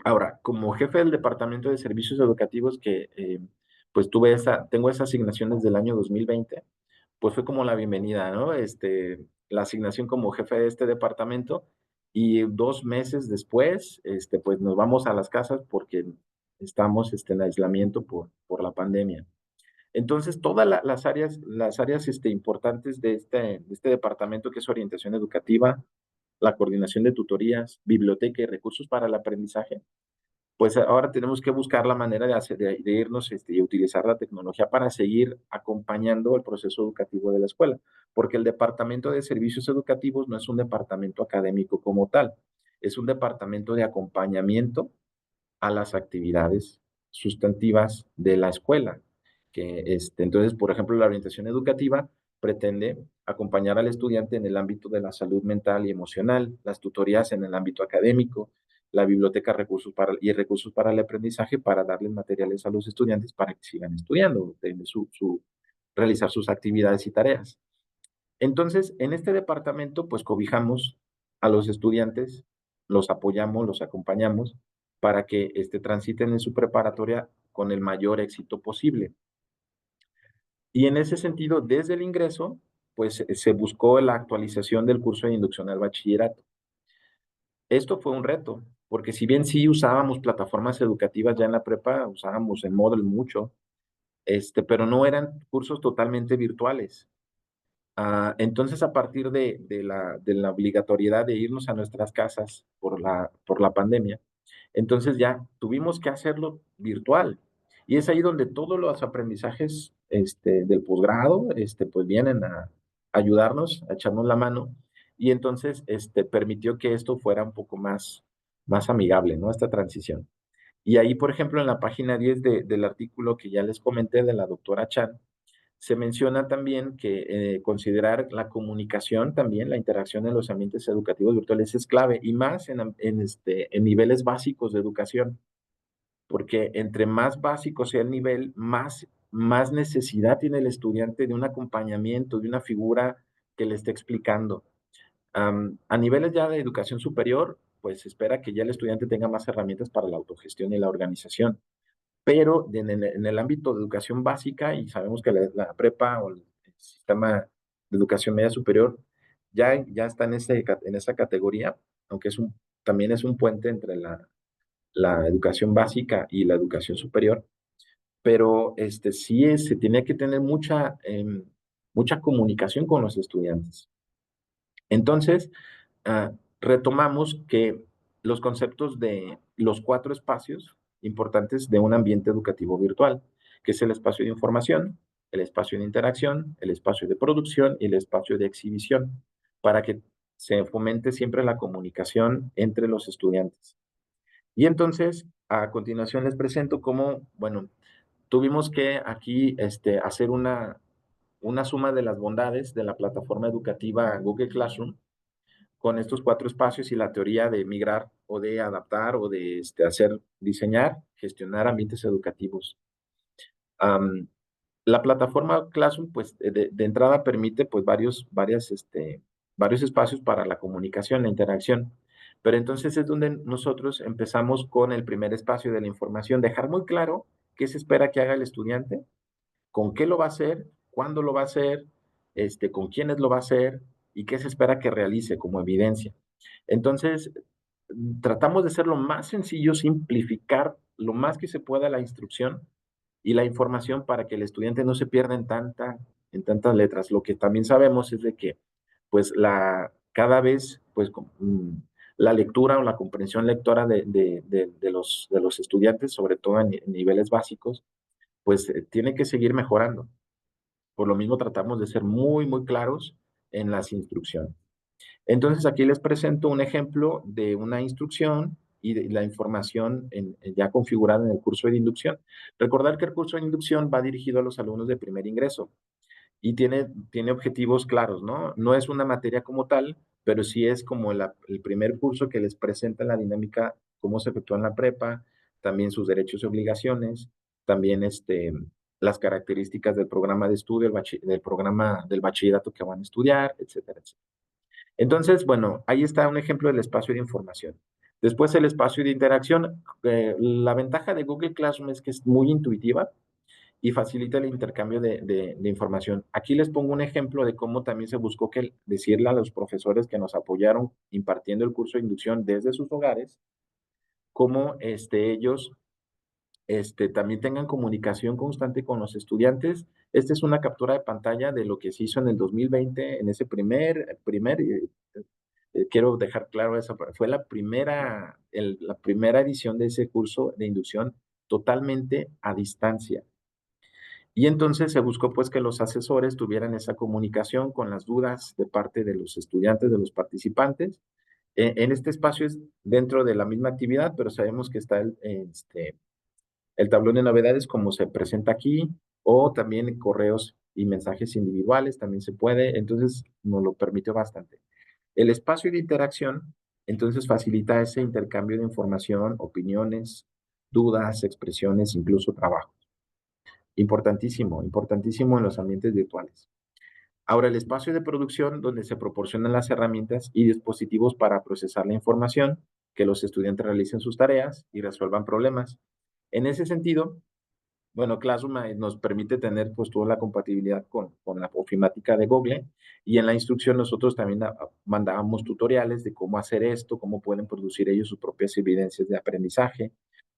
Ahora, como jefe del Departamento de Servicios Educativos que pues tengo esa asignación desde el año 2020, pues fue como la bienvenida, ¿no? La asignación como jefe de este departamento y 2 meses después, pues nos vamos a las casas porque estamos en aislamiento por la pandemia. Entonces, todas las áreas importantes de este departamento, que es orientación educativa, la coordinación de tutorías, biblioteca y recursos para el aprendizaje, pues ahora tenemos que buscar la manera de irnos y utilizar la tecnología para seguir acompañando el proceso educativo de la escuela, porque el Departamento de Servicios Educativos no es un departamento académico como tal, es un departamento de acompañamiento a las actividades sustantivas de la escuela. Entonces, por ejemplo, la orientación educativa pretende acompañar al estudiante en el ámbito de la salud mental y emocional, las tutorías en el ámbito académico, la biblioteca recursos para el aprendizaje para darles materiales a los estudiantes para que sigan estudiando, realizar sus actividades y tareas. Entonces, en este departamento, pues cobijamos a los estudiantes, los apoyamos, los acompañamos para que transiten en su preparatoria con el mayor éxito posible. Y en ese sentido, desde el ingreso, pues se buscó la actualización del curso de inducción al bachillerato. Esto fue un reto, porque si bien sí usábamos plataformas educativas ya en la prepa, usábamos el Moodle mucho, pero no eran cursos totalmente virtuales. Entonces, a partir de la obligatoriedad de irnos a nuestras casas por la pandemia, entonces ya tuvimos que hacerlo virtual. Y es ahí donde todos los aprendizajes del posgrado pues vienen a ayudarnos, a echarnos la mano. Y entonces permitió que esto fuera un poco más amigable, ¿no? Esta transición. Y ahí, por ejemplo, en la página 10 del artículo que ya les comenté de la doctora Chan, se menciona también que considerar la comunicación también, la interacción en los ambientes educativos virtuales es clave y más en niveles básicos de educación, porque entre más básico sea el nivel, más necesidad tiene el estudiante de un acompañamiento, de una figura que le esté explicando. A niveles ya de educación superior, pues se espera que ya el estudiante tenga más herramientas para la autogestión y la organización, pero en el ámbito de educación básica, y sabemos que la prepa o el sistema de educación media superior ya está en esa categoría, aunque también es un puente entre la educación básica y la educación superior, pero se tiene que tener mucha comunicación con los estudiantes. Entonces, retomamos que los conceptos de los 4 espacios importantes de un ambiente educativo virtual, que es el espacio de información, el espacio de interacción, el espacio de producción y el espacio de exhibición, para que se fomente siempre la comunicación entre los estudiantes. Y entonces, a continuación les presento cómo, bueno, tuvimos que aquí hacer una suma de las bondades de la plataforma educativa Google Classroom con estos 4 espacios y la teoría de migrar o de adaptar o de diseñar, gestionar ambientes educativos. La plataforma Classroom, pues de entrada permite pues varios espacios para la comunicación, la interacción, Pero entonces es donde nosotros empezamos con el primer espacio de la información, dejar muy claro qué se espera que haga el estudiante, con qué lo va a hacer, cuándo lo va a hacer, con quiénes lo va a hacer y qué se espera que realice como evidencia. Entonces, tratamos de ser lo más sencillo, simplificar lo más que se pueda la instrucción y la información para que el estudiante no se pierda en tantas letras. Lo que también sabemos es de que, pues, cada vez, pues, la lectura o la comprensión lectora de los estudiantes, sobre todo en niveles básicos, pues tiene que seguir mejorando. Por lo mismo tratamos de ser muy, muy claros en las instrucciones. Entonces aquí les presento un ejemplo de una instrucción y de la información ya configurada en el curso de inducción. Recordar que el curso de inducción va dirigido a los alumnos de primer ingreso y tiene objetivos claros, ¿no? No es una materia como tal, pero sí es como el primer curso que les presenta la dinámica, cómo se efectúa en la prepa, también sus derechos y obligaciones, también las características del programa de estudio, del programa del bachillerato que van a estudiar, etcétera, etcétera. Entonces, bueno, ahí está un ejemplo del espacio de información. Después el espacio de interacción. La ventaja de Google Classroom es que es muy intuitiva y facilita el intercambio de información. Aquí les pongo un ejemplo de cómo también se buscó decirle a los profesores que nos apoyaron impartiendo el curso de inducción desde sus hogares, cómo ellos también tengan comunicación constante con los estudiantes. Esta es una captura de pantalla de lo que se hizo en el 2020, en ese quiero dejar claro eso, fue la primera edición de ese curso de inducción totalmente a distancia. Y entonces se buscó pues que los asesores tuvieran esa comunicación con las dudas de parte de los estudiantes, de los participantes. En este espacio es dentro de la misma actividad, pero sabemos que está el tablón de novedades como se presenta aquí, o también en correos y mensajes individuales, también se puede, entonces nos lo permitió bastante. El espacio de interacción, entonces facilita ese intercambio de información, opiniones, dudas, expresiones, incluso trabajo. Importantísimo, importantísimo en los ambientes virtuales. Ahora, el espacio de producción donde se proporcionan las herramientas y dispositivos para procesar la información, que los estudiantes realicen sus tareas y resuelvan problemas. En ese sentido, bueno, Classroom nos permite tener pues toda la compatibilidad con la ofimática de Google y en la instrucción nosotros también mandábamos tutoriales de cómo hacer esto, cómo pueden producir ellos sus propias evidencias de aprendizaje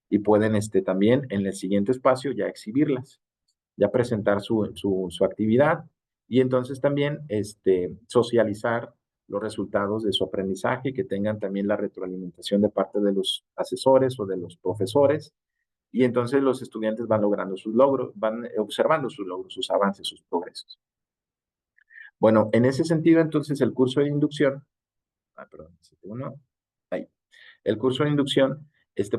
y pueden también en el siguiente espacio ya exhibirlas, ya presentar su actividad y entonces también socializar los resultados de su aprendizaje, que tengan también la retroalimentación de parte de los asesores o de los profesores y entonces los estudiantes van logrando sus logros, van observando sus logros, sus avances, sus progresos. Bueno, en ese sentido, entonces, el curso de inducción, perdón, uno, ahí. El curso de inducción,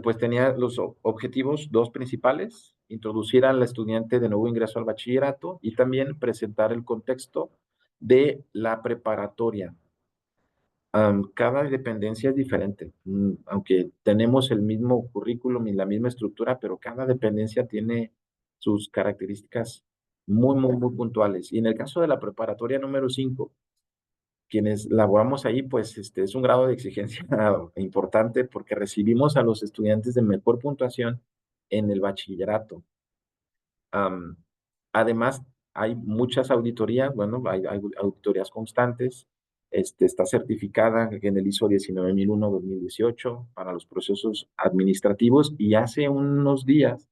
pues tenía los objetivos dos principales, introducir al estudiante de nuevo ingreso al bachillerato y también presentar el contexto de la preparatoria. Cada dependencia es diferente, aunque tenemos el mismo currículum y la misma estructura, pero cada dependencia tiene sus características muy, muy, muy puntuales. Y en el caso de la preparatoria número 5, quienes laboramos ahí, pues es un grado de exigencia importante porque recibimos a los estudiantes de mejor puntuación en el bachillerato. Además, hay muchas auditorías, bueno, hay auditorías constantes. Está certificada en el ISO 19001-2018 para los procesos administrativos y hace unos días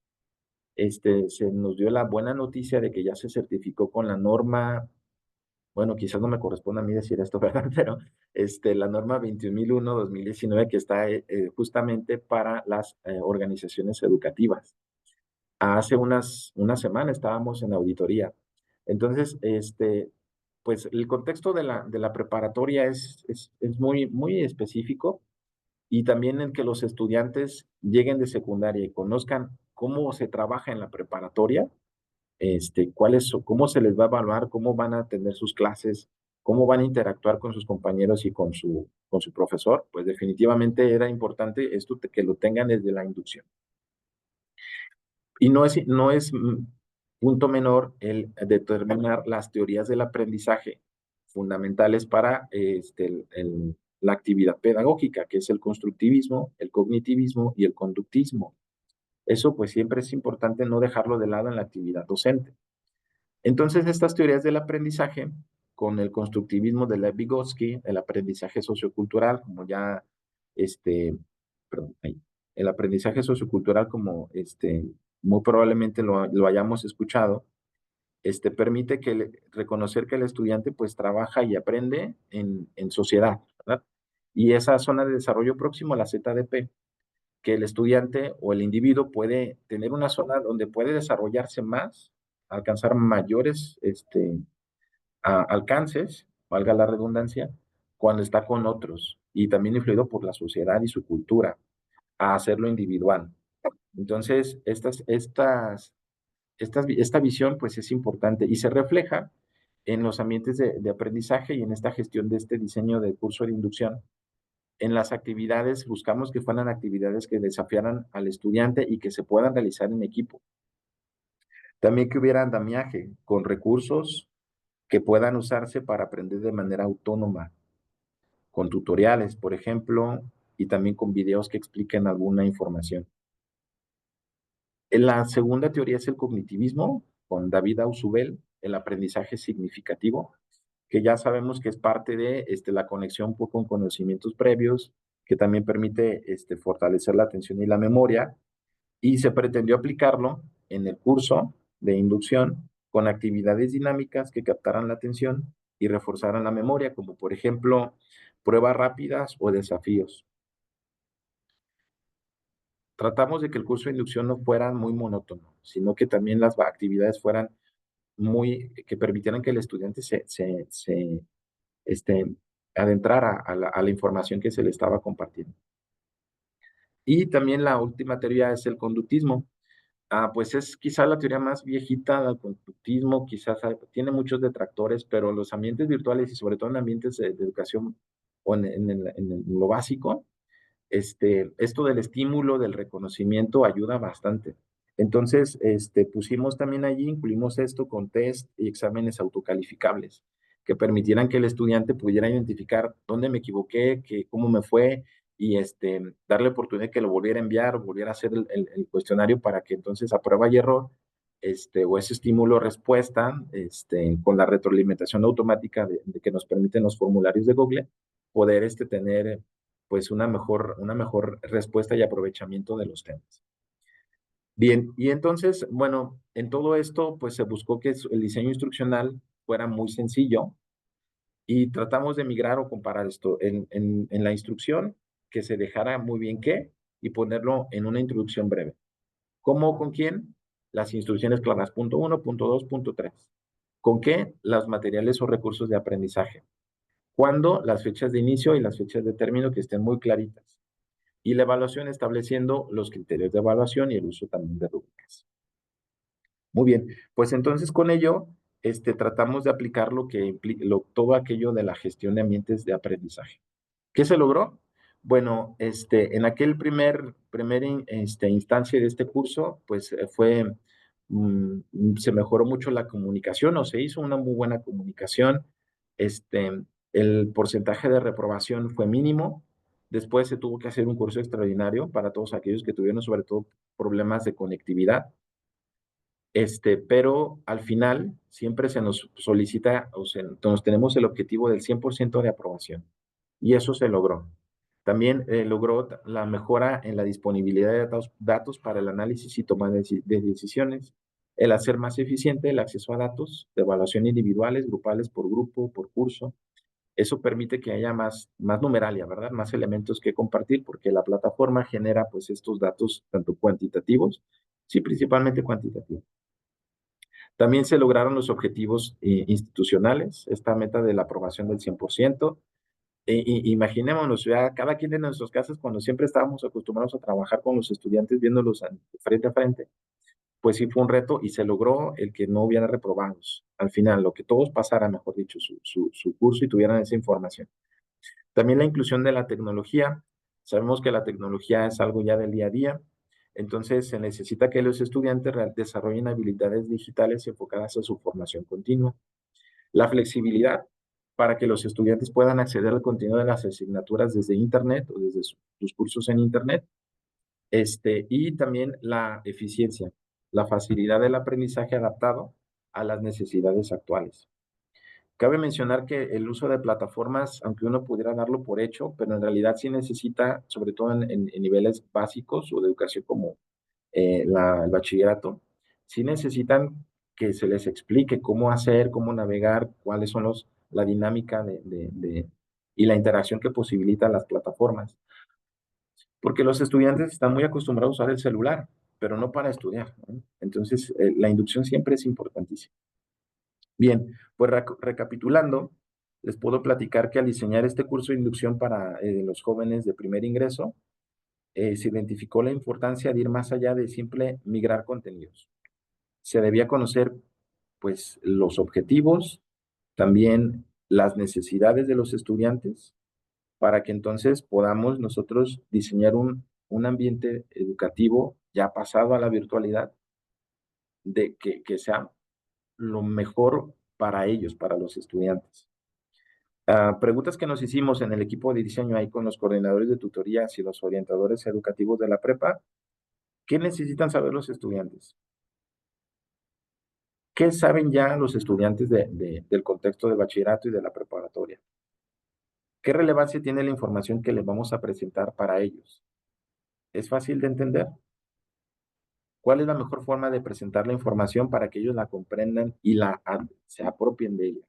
se nos dio la buena noticia de que ya se certificó con la norma, bueno, quizás no me corresponde a mí decir esto, ¿verdad? Pero la norma 21001-2019 que está justamente para las organizaciones educativas. Hace una semana estábamos en auditoría. Entonces, pues el contexto de la preparatoria es muy, muy específico y también el que los estudiantes lleguen de secundaria y conozcan cómo se trabaja en la preparatoria, cómo se les va a evaluar, cómo van a tener sus clases, cómo van a interactuar con sus compañeros y con su profesor, pues definitivamente era importante esto que lo tengan desde la inducción. Y no es punto menor el determinar las teorías del aprendizaje fundamentales para la actividad pedagógica, que es el constructivismo, el cognitivismo y el conductismo. Eso pues siempre es importante no dejarlo de lado en la actividad docente. Entonces, estas teorías del aprendizaje, con el constructivismo de Lev Vygotsky, el aprendizaje sociocultural, como ya, perdón, ahí, el aprendizaje sociocultural, como muy probablemente lo hayamos escuchado, permite reconocer que el estudiante pues trabaja y aprende en sociedad, ¿verdad? Y esa zona de desarrollo próximo, la ZDP, que el estudiante o el individuo puede tener una zona donde puede desarrollarse más, alcanzar mayores alcances, valga la redundancia, cuando está con otros y también influido por la sociedad y su cultura, a hacerlo individual. Entonces, esta visión pues es importante y se refleja en los ambientes de aprendizaje y en esta gestión de este diseño de curso de inducción. En las actividades buscamos que fueran actividades que desafiaran al estudiante y que se puedan realizar en equipo. También que hubiera andamiaje con recursos que puedan usarse para aprender de manera autónoma, con tutoriales, por ejemplo, y también con videos que expliquen alguna información. En la segunda teoría es el cognitivismo, con David Ausubel, el aprendizaje significativo, que ya sabemos que es parte de la conexión con conocimientos previos, que también permite fortalecer la atención y la memoria, y se pretendió aplicarlo en el curso de inducción con actividades dinámicas que captaran la atención y reforzaran la memoria, como por ejemplo pruebas rápidas o desafíos. Tratamos de que el curso de inducción no fuera muy monótono, sino que también las actividades fueran que permitieran que el estudiante este, adentrara a la información que se le estaba compartiendo. Y también la última teoría es el conductismo. Pues es quizá la teoría más viejita del conductismo, quizás tiene muchos detractores, pero los ambientes virtuales y sobre todo en ambientes de educación o en lo básico, esto del estímulo, del reconocimiento ayuda bastante. Entonces, pusimos también allí, incluimos esto con test y exámenes autocalificables que permitieran que el estudiante pudiera identificar dónde me equivoqué, cómo me fue y darle oportunidad de que lo volviera a enviar o volviera a hacer el cuestionario para que entonces a prueba y error o ese estímulo respuesta con la retroalimentación automática de que nos permiten los formularios de Google, poder tener pues una mejor respuesta y aprovechamiento de los temas. Bien, y entonces, bueno, en todo esto, pues se buscó que el diseño instruccional fuera muy sencillo y tratamos de migrar o comparar esto en la instrucción, que se dejara muy bien qué y ponerlo en una introducción breve. ¿Cómo, con quién? Las instrucciones claras, punto 1, punto 2, punto 3. ¿Con qué? Los materiales o recursos de aprendizaje. ¿Cuándo? Las fechas de inicio y las fechas de término que estén muy claritas. Y la evaluación estableciendo los criterios de evaluación y el uso también de rúbricas. Muy bien, pues entonces con ello tratamos de aplicar todo aquello de la gestión de ambientes de aprendizaje. ¿Qué se logró? Bueno, en aquel primer instancia de este curso, pues se mejoró mucho la comunicación o se hizo una muy buena comunicación. El porcentaje de reprobación fue mínimo. Después se tuvo que hacer un curso extraordinario para todos aquellos que tuvieron sobre todo problemas de conectividad. Pero al final siempre se nos solicita, o sea, tenemos el objetivo del 100% de aprobación y eso se logró. También logró la mejora en la disponibilidad de datos para el análisis y toma de decisiones, el hacer más eficiente el acceso a datos de evaluación individuales, grupales, por grupo, por curso. Eso permite que haya más numeralia, ¿verdad? Más elementos que compartir porque la plataforma genera pues estos datos tanto cuantitativos, sí, principalmente cuantitativos. También se lograron los objetivos institucionales, esta meta de la aprobación del 100%. Imaginémonos, ya cada quien de nuestras casas, cuando siempre estábamos acostumbrados a trabajar con los estudiantes viéndolos frente a frente, pues sí fue un reto y se logró el que no hubiera reprobados. Al final, lo que todos pasaran, mejor dicho, su curso y tuvieran esa información. También la inclusión de la tecnología. Sabemos que la tecnología es algo ya del día a día. Entonces, se necesita que los estudiantes desarrollen habilidades digitales enfocadas a su formación continua. La flexibilidad para que los estudiantes puedan acceder al contenido de las asignaturas desde Internet o desde sus cursos en Internet. Y también la eficiencia, la facilidad del aprendizaje adaptado a las necesidades actuales. Cabe mencionar que el uso de plataformas, aunque uno pudiera darlo por hecho, pero en realidad sí necesita, sobre todo en niveles básicos o de educación como el bachillerato, sí necesitan que se les explique cómo hacer, cómo navegar, cuáles son la dinámica y la interacción que posibilitan las plataformas. Porque los estudiantes están muy acostumbrados a usar el celular, pero no para estudiar, ¿no? Entonces, la inducción siempre es importantísima. Bien, pues recapitulando, les puedo platicar que al diseñar este curso de inducción para los jóvenes de primer ingreso, se identificó la importancia de ir más allá de simple migrar contenidos. Se debía conocer, pues, los objetivos, también las necesidades de los estudiantes, para que entonces podamos nosotros diseñar un ambiente educativo ya pasado a la virtualidad, de que sea lo mejor para ellos, para los estudiantes. Preguntas que nos hicimos en el equipo de diseño ahí con los coordinadores de tutorías y los orientadores educativos de la prepa. ¿Qué necesitan saber los estudiantes? ¿Qué saben ya los estudiantes del contexto de bachillerato y de la preparatoria? ¿Qué relevancia tiene la información que les vamos a presentar para ellos? ¿Es fácil de entender? ¿Cuál es la mejor forma de presentar la información para que ellos la comprendan y se apropien de ella?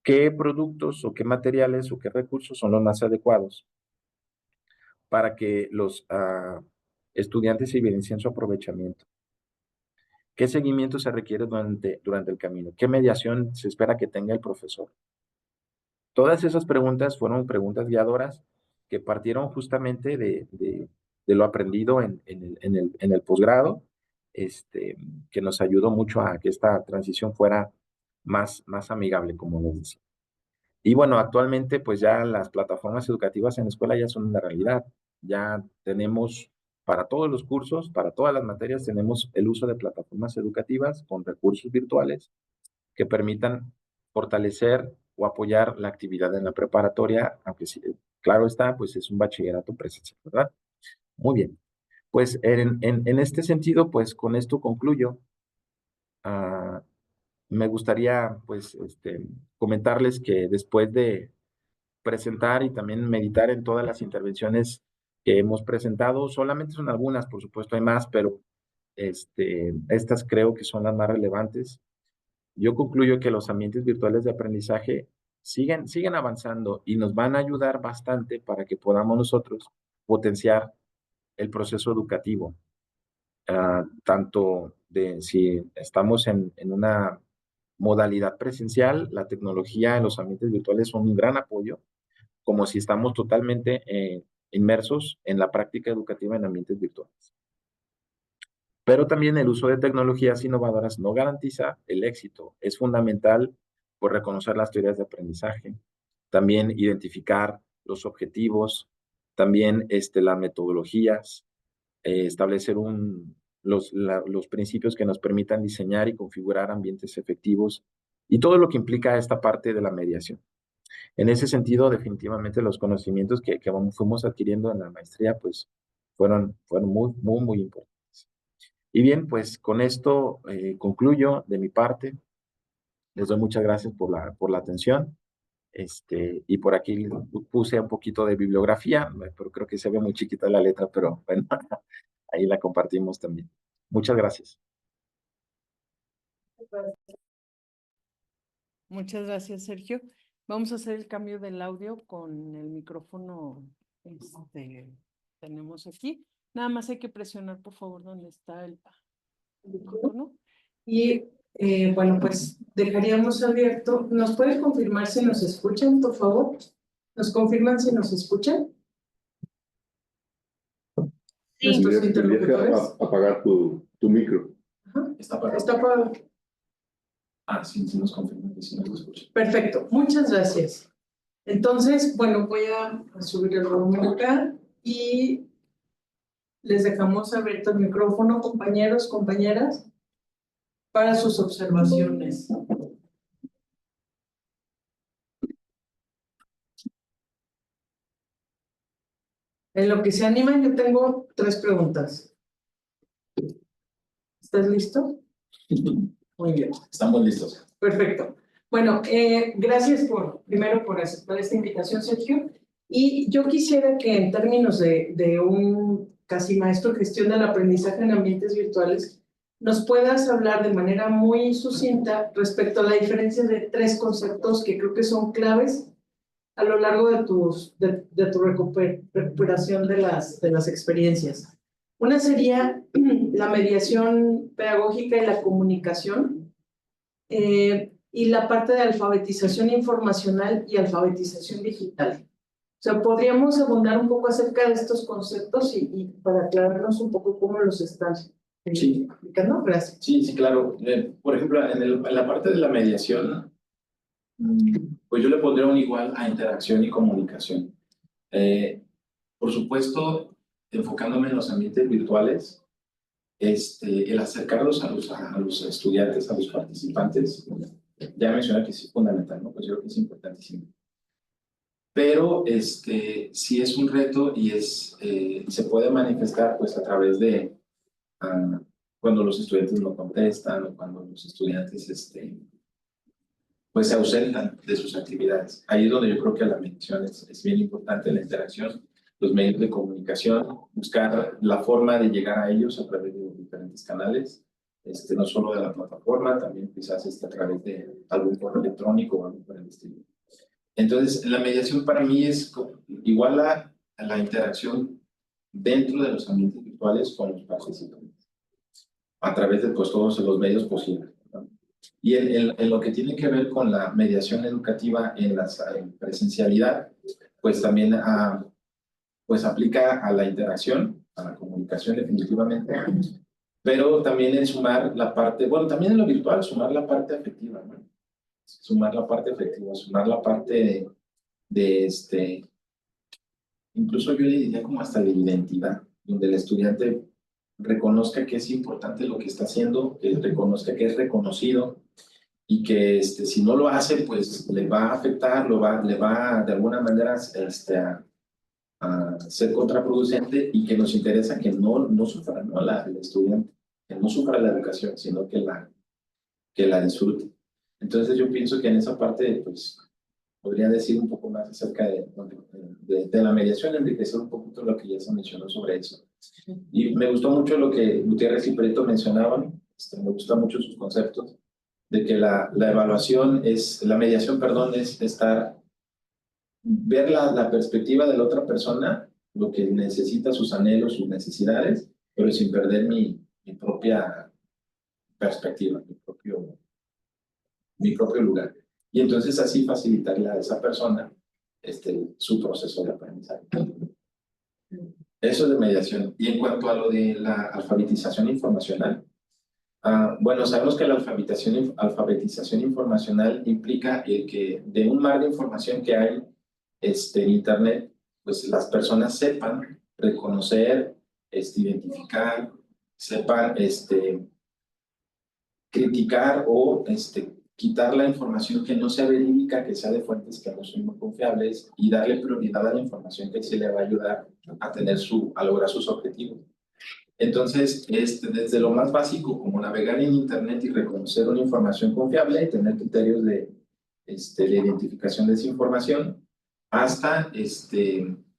¿Qué productos o qué materiales o qué recursos son los más adecuados para que los estudiantes evidencien su aprovechamiento? ¿Qué seguimiento se requiere durante el camino? ¿Qué mediación se espera que tenga el profesor? Todas esas preguntas fueron preguntas guiadoras que partieron justamente de lo aprendido en el posgrado, que nos ayudó mucho a que esta transición fuera más amigable, como les decía. Y bueno, actualmente pues ya las plataformas educativas en la escuela ya son una realidad. Ya tenemos para todos los cursos, para todas las materias, tenemos el uso de plataformas educativas con recursos virtuales que permitan fortalecer o apoyar la actividad en la preparatoria, aunque sí, claro está, pues es un bachillerato presencial, ¿verdad? Muy bien. Pues en este sentido, pues con esto concluyo. Ah, Me gustaría, pues, comentarles que después de presentar y también meditar en todas las intervenciones que hemos presentado, solamente son algunas, por supuesto hay más, pero estas creo que son las más relevantes. Yo concluyo que los ambientes virtuales de aprendizaje siguen avanzando y nos van a ayudar bastante para que podamos nosotros potenciar el proceso educativo, tanto de si estamos en una modalidad presencial, la tecnología en los ambientes virtuales son un gran apoyo, como si estamos totalmente inmersos en la práctica educativa en ambientes virtuales. Pero también el uso de tecnologías innovadoras no garantiza el éxito. Es fundamental por reconocer las teorías de aprendizaje, también identificar los objetivos, también las metodologías, establecer los principios que nos permitan diseñar y configurar ambientes efectivos y todo lo que implica esta parte de la mediación. En ese sentido, definitivamente los conocimientos que fuimos adquiriendo en la maestría, pues fueron muy importantes. Y bien, pues con esto concluyo de mi parte. Les doy muchas gracias por la atención. Y por aquí puse un poquito de bibliografía, pero creo que se ve muy chiquita la letra, pero bueno, ahí la compartimos también. Muchas gracias. Muchas gracias, Sergio. Vamos a hacer el cambio del audio con el micrófono tenemos aquí. Nada más hay que presionar, por favor, donde está el micrófono. Y bueno, pues dejaríamos abierto. ¿Nos puedes confirmar si nos escuchan, por favor? ¿Nos confirman si nos escuchan? Sí. Tendrías que apagar tu micro. Ajá. Está apagado. Sí, sí nos confirman que sí nos escuchan. Perfecto, muchas gracias. Entonces, bueno, voy a subir el volumen acá y les dejamos abierto el micrófono, compañeros, compañeras, para sus observaciones. En lo que se animan, yo tengo 3 preguntas. ¿Estás listo? Muy bien. Estamos listos. Perfecto. Bueno, gracias primero por aceptar esta invitación, Sergio. Y yo quisiera que en términos de un casi maestro en gestión del aprendizaje en ambientes virtuales, nos puedas hablar de manera muy sucinta respecto a la diferencia de 3 conceptos que creo que son claves a lo largo de tu recuperación de las experiencias. Una sería la mediación pedagógica y la comunicación, y la parte de alfabetización informacional y alfabetización digital. O sea, podríamos abundar un poco acerca de estos conceptos y para aclararnos un poco cómo los están Sí. explicando. Gracias. Sí, sí, claro. Por ejemplo, en la parte de la mediación, pues yo le pondría un igual a interacción y comunicación. Por supuesto, enfocándome en los ambientes virtuales, el acercarlos a los estudiantes, a los participantes, ya mencioné que es fundamental, ¿no? Pues yo creo que es importantísimo. Pero sí es un reto y se puede manifestar pues a través de cuando los estudiantes no contestan o cuando los estudiantes pues se ausentan de sus actividades. Ahí es donde yo creo que la mediación es bien importante, la interacción, los medios de comunicación, buscar la forma de llegar a ellos a través de diferentes canales, no solo de la plataforma, también quizás a través de algún correo electrónico o algo por el estilo. Entonces, la mediación para mí es igual a la interacción dentro de los ambientes virtuales con los participantes, a través de pues, todos los medios posibles, ¿no? Y en lo que tiene que ver con la mediación educativa en presencialidad, pues también pues aplica a la interacción, a la comunicación definitivamente, pero también en sumar la parte, bueno, también en lo virtual, sumar la parte afectiva, ¿no? Sumar la parte afectiva, sumar la parte de incluso yo le diría como hasta de identidad, donde el estudiante reconozca que es importante lo que está haciendo, que reconozca que es reconocido y que si no lo hace, pues le va a afectar, le va de alguna manera a ser contraproducente y que nos interesa que no sufra, ¿no? El estudiante, que no sufra la educación, sino que la disfrute. Entonces yo pienso que en esa parte, pues, podría decir un poco más acerca de la mediación, enriquecer un poquito lo que ya se mencionó sobre eso. Y me gustó mucho lo que Gutiérrez y Preto mencionaban, me gustan mucho sus conceptos, de que la evaluación la mediación, perdón, es ver la perspectiva de la otra persona, lo que necesita, sus anhelos, sus necesidades, pero sin perder mi propia perspectiva, mi propio lugar. Y entonces así facilitarle a esa persona su proceso de aprendizaje. Eso es de mediación. Y en cuanto a lo de la alfabetización informacional, bueno, sabemos que la alfabetización informacional implica el que de un mar de información que hay en Internet, pues las personas sepan reconocer, identificar, sepan criticar o quitar la información que no sea verídica, que sea de fuentes que no son muy confiables y darle prioridad a la información que sí le va a ayudar a lograr sus objetivos. Entonces, desde lo más básico, como navegar en Internet y reconocer una información confiable y tener criterios de identificación de esa información, hasta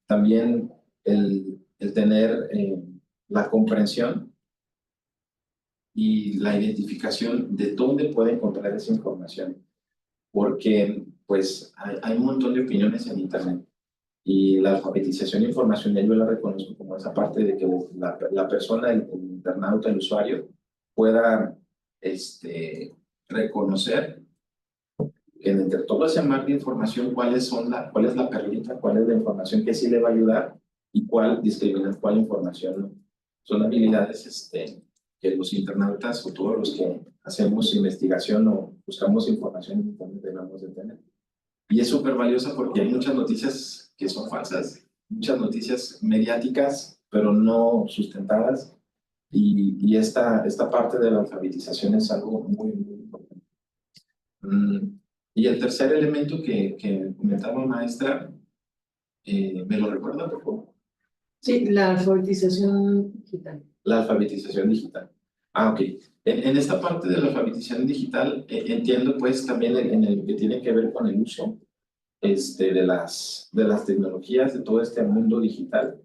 también el tener la comprensión y la identificación de dónde puede encontrar esa información. Porque, pues, hay un montón de opiniones en Internet. Y la alfabetización informacional yo la reconozco como esa parte de que la persona, el internauta, el usuario, pueda reconocer que entre todo ese mar de información, cuál es la perlita, cuál es la información que sí le va a ayudar y cuál discriminar cuál información no. Son habilidades que los internautas o todos los que hacemos investigación o buscamos información en Internet debemos de tener. Y es súper valiosa porque hay muchas noticias que son falsas, muchas noticias mediáticas, pero no sustentadas. Y esta parte de la alfabetización es algo muy, muy importante. Y el tercer elemento que comentaba maestra, ¿me lo recuerda, por favor? Sí, la alfabetización digital. La alfabetización digital. Ah, ok. En esta parte de la alfabetización digital, entiendo pues también en el que tiene que ver con el uso de las tecnologías, de todo este mundo digital,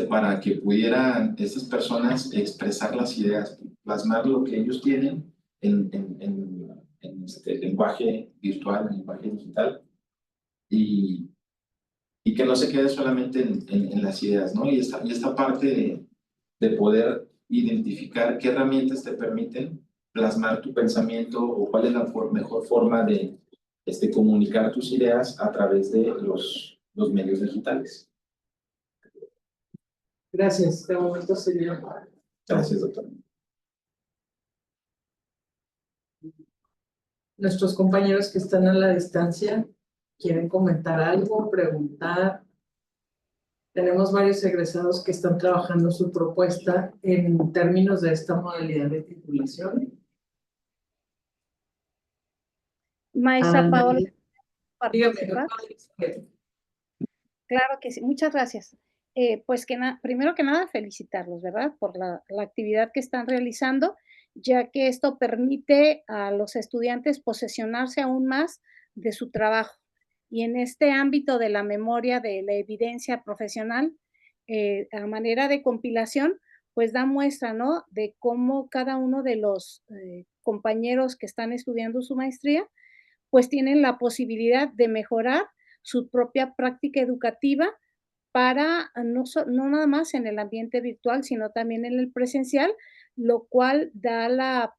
para que pudieran estas personas expresar las ideas, plasmar lo que ellos tienen en este lenguaje virtual, en lenguaje digital, y, y que no se quede solamente en las ideas, ¿no? Y esta parte de poder identificar qué herramientas te permiten plasmar tu pensamiento o cuál es la mejor forma de comunicar tus ideas a través de los medios digitales. Gracias. De momento sería. Gracias, doctor. Nuestros compañeros que están a la distancia, ¿quieren comentar algo, preguntar? Tenemos varios egresados que están trabajando su propuesta en términos de esta modalidad de titulación. Maestra Paola, Dígame, ¿participar? doctora. Claro que sí, muchas gracias. Pues primero que nada, felicitarlos, ¿verdad? Por la actividad que están realizando, ya que esto permite a los estudiantes posesionarse aún más de su trabajo. Y en este ámbito de la memoria, de la evidencia profesional, a manera de compilación, pues da muestra, ¿no? De cómo cada uno de los compañeros que están estudiando su maestría, pues tienen la posibilidad de mejorar su propia práctica educativa para no nada más en el ambiente virtual, sino también en el presencial, lo cual da la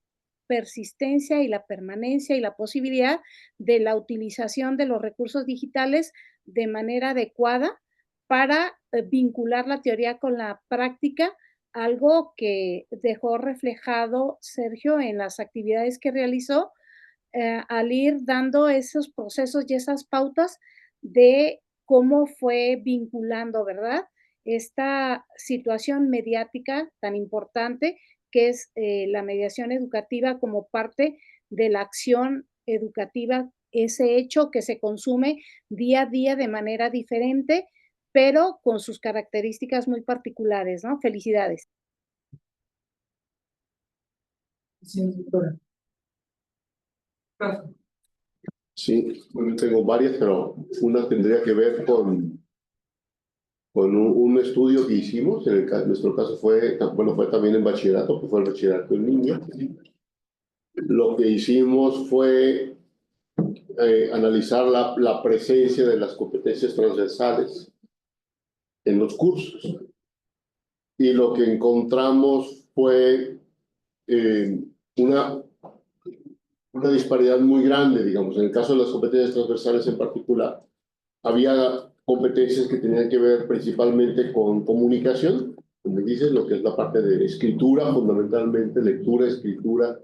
persistencia y la permanencia y la posibilidad de la utilización de los recursos digitales de manera adecuada para vincular la teoría con la práctica, algo que dejó reflejado Sergio en las actividades que realizó al ir dando esos procesos y esas pautas de cómo fue vinculando, ¿verdad? Esta situación mediática tan importante que es la mediación educativa como parte de la acción educativa, ese hecho que se consume día a día de manera diferente, pero con sus características muy particulares, ¿no? Felicidades. Sí, doctora. Rafa. Sí, bueno, tengo varias, pero una tendría que ver con un estudio que hicimos. Nuestro caso fue también en bachillerato, que fue el bachillerato en línea. Lo que hicimos fue analizar la presencia de las competencias transversales en los cursos. Y lo que encontramos fue una disparidad muy grande, digamos. En el caso de las competencias transversales en particular, había competencias que tenían que ver principalmente con comunicación, como dices, lo que es la parte de escritura, fundamentalmente lectura, escritura.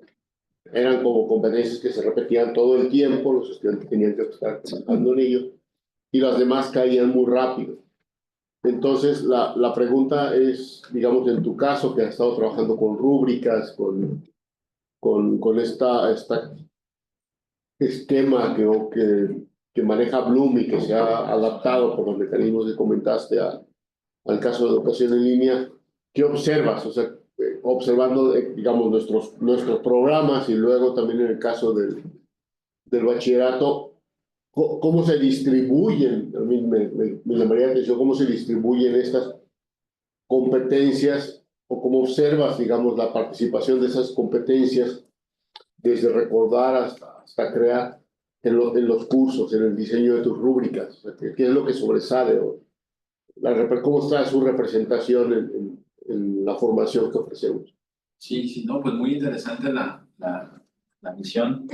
Eran como competencias que se repetían todo el tiempo, los estudiantes tenían que estar trabajando en ello, y las demás caían muy rápido. Entonces, la pregunta es, digamos, en tu caso, que has estado trabajando con rúbricas, con esta esquema que maneja Bloom y que se ha adaptado por los mecanismos que comentaste al caso de educación en línea, ¿qué observas? O sea, observando, digamos, nuestros programas y luego también en el caso del bachillerato, ¿cómo se distribuyen? A mí me llamaría la atención cómo se distribuyen estas competencias o cómo observas, digamos, la participación de esas competencias desde recordar hasta crear en los cursos, en el diseño de tus rúbricas. O sea, ¿qué es lo que sobresale? ¿Cómo está su representación en la formación que ofrecemos? Sí, no, pues muy interesante la misión.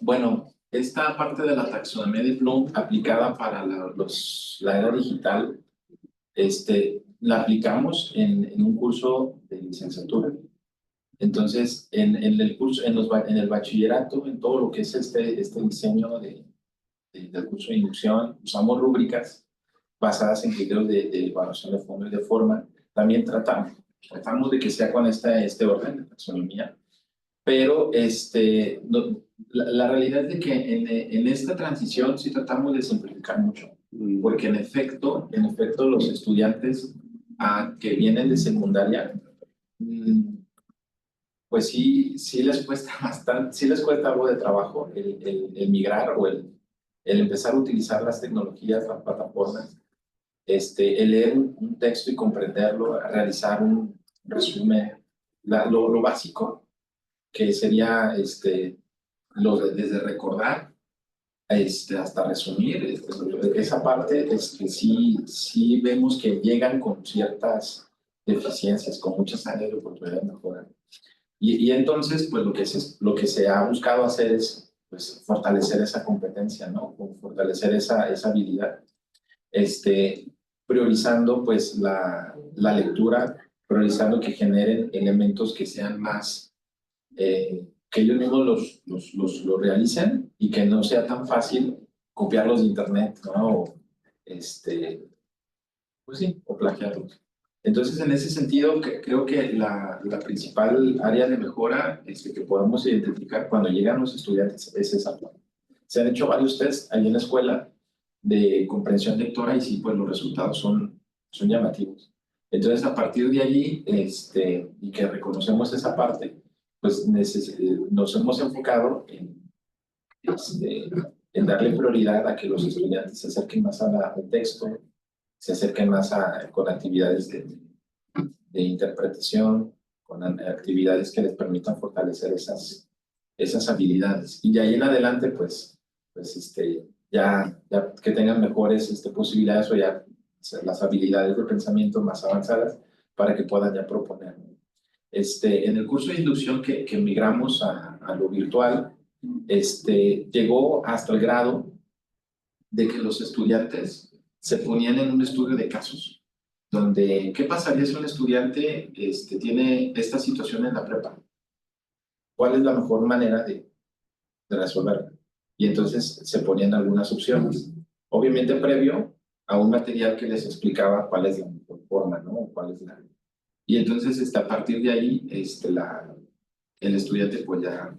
Bueno, esta parte de la taxonomía de Bloom aplicada para la era digital, la aplicamos en un curso de licenciatura. Entonces, en el curso, en el bachillerato, en todo lo que es este diseño del curso de inducción, usamos rúbricas basadas en criterios de evaluación de fondo y de forma. También tratamos de que sea con este orden de taxonomía, pero la realidad es de que en esta transición sí tratamos de simplificar mucho. porque en efecto los estudiantes que vienen de secundaria, pues sí les cuesta bastante, sí les cuesta algo de trabajo el migrar o el empezar a utilizar las tecnologías, las plataformas, el leer un texto y comprenderlo, realizar un resumen, lo básico, que sería desde recordar hasta resumir, esa parte sí vemos que llegan con ciertas deficiencias, con muchas áreas de oportunidad de mejora. Y entonces, pues lo que se ha buscado hacer es pues, fortalecer esa competencia, ¿no? Fortalecer esa habilidad, priorizando pues la lectura, priorizando que generen elementos que sean más, que ellos mismos los realicen y que no sea tan fácil copiarlos de internet, ¿no? Pues sí, o plagiarlos. Entonces, en ese sentido, creo que la principal área de mejora que podemos identificar cuando llegan los estudiantes es esa parte. Se han hecho varios tests ahí en la escuela de comprensión lectora y sí, pues los resultados son llamativos. Entonces, a partir de allí, y que reconocemos esa parte, pues nos hemos enfocado en darle prioridad a que los estudiantes se acerquen más al texto, se acerquen más con actividades de interpretación, con actividades que les permitan fortalecer esas habilidades. Y de ahí en adelante, pues ya que tengan mejores posibilidades o ya las habilidades de pensamiento más avanzadas para que puedan ya proponer. En el curso de inducción que migramos a lo virtual, llegó hasta el grado de que los estudiantes se ponían en un estudio de casos, donde, ¿qué pasaría si un estudiante tiene esta situación en la prepa? ¿Cuál es la mejor manera de resolverla? Y entonces se ponían algunas opciones, obviamente previo a un material que les explicaba cuál es la mejor forma, ¿no? ¿Cuál es la... Y entonces a partir de ahí el estudiante pues ya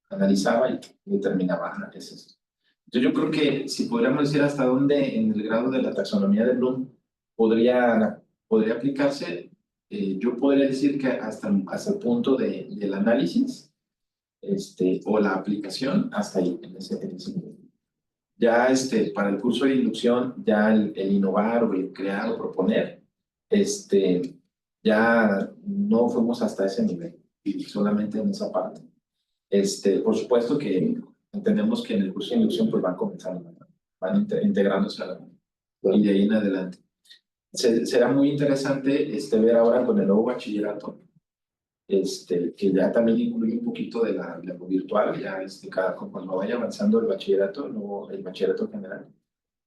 analizaba y determinaba qué es eso. Entonces yo creo que si podríamos decir hasta dónde en el grado de la taxonomía de Bloom podría aplicarse, yo podría decir que hasta el punto del análisis o la aplicación, hasta ahí, en ese nivel. Ya para el curso de inducción, ya el innovar o el crear o proponer, ya no fuimos hasta ese nivel, y solamente en esa parte. Por supuesto que entendemos que en el curso de inducción pues van comenzando, van integrándose a la y de ahí en adelante. Será muy interesante ver ahora con el nuevo bachillerato, que ya también incluye un poquito de lo virtual, ya cuando vaya avanzando el bachillerato general,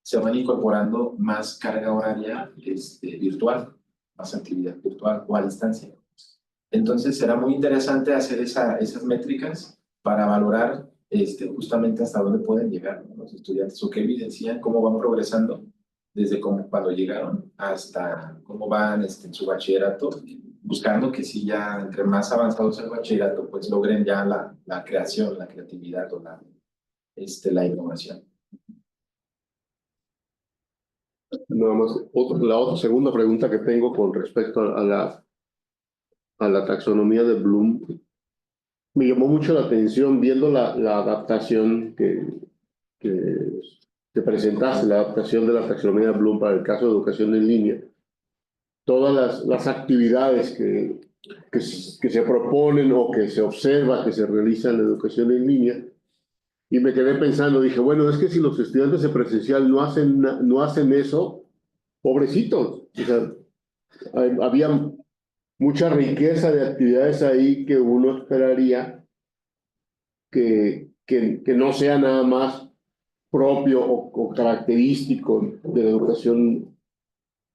se van incorporando más carga horaria virtual, más actividad virtual o a distancia. Entonces será muy interesante hacer esas métricas para valorar justamente hasta dónde pueden llegar, ¿no? Los estudiantes o qué evidencian, cómo van progresando desde cuando llegaron hasta cómo van en su bachillerato, buscando que si ya entre más avanzados el bachillerato, pues logren ya la creación, la creatividad o la innovación. Nada más, la otra segunda pregunta que tengo con respecto a la taxonomía de Bloom, me llamó mucho la atención viendo la adaptación que presentaste, la adaptación de la taxonomía de Bloom para el caso de educación en línea. Todas las actividades que se proponen o que se observa que se realizan en la educación en línea, y me quedé pensando, dije, bueno, es que si los estudiantes de presencial no hacen eso, pobrecitos. O sea, había mucha riqueza de actividades ahí que uno esperaría que no sea nada más propio o característico de la educación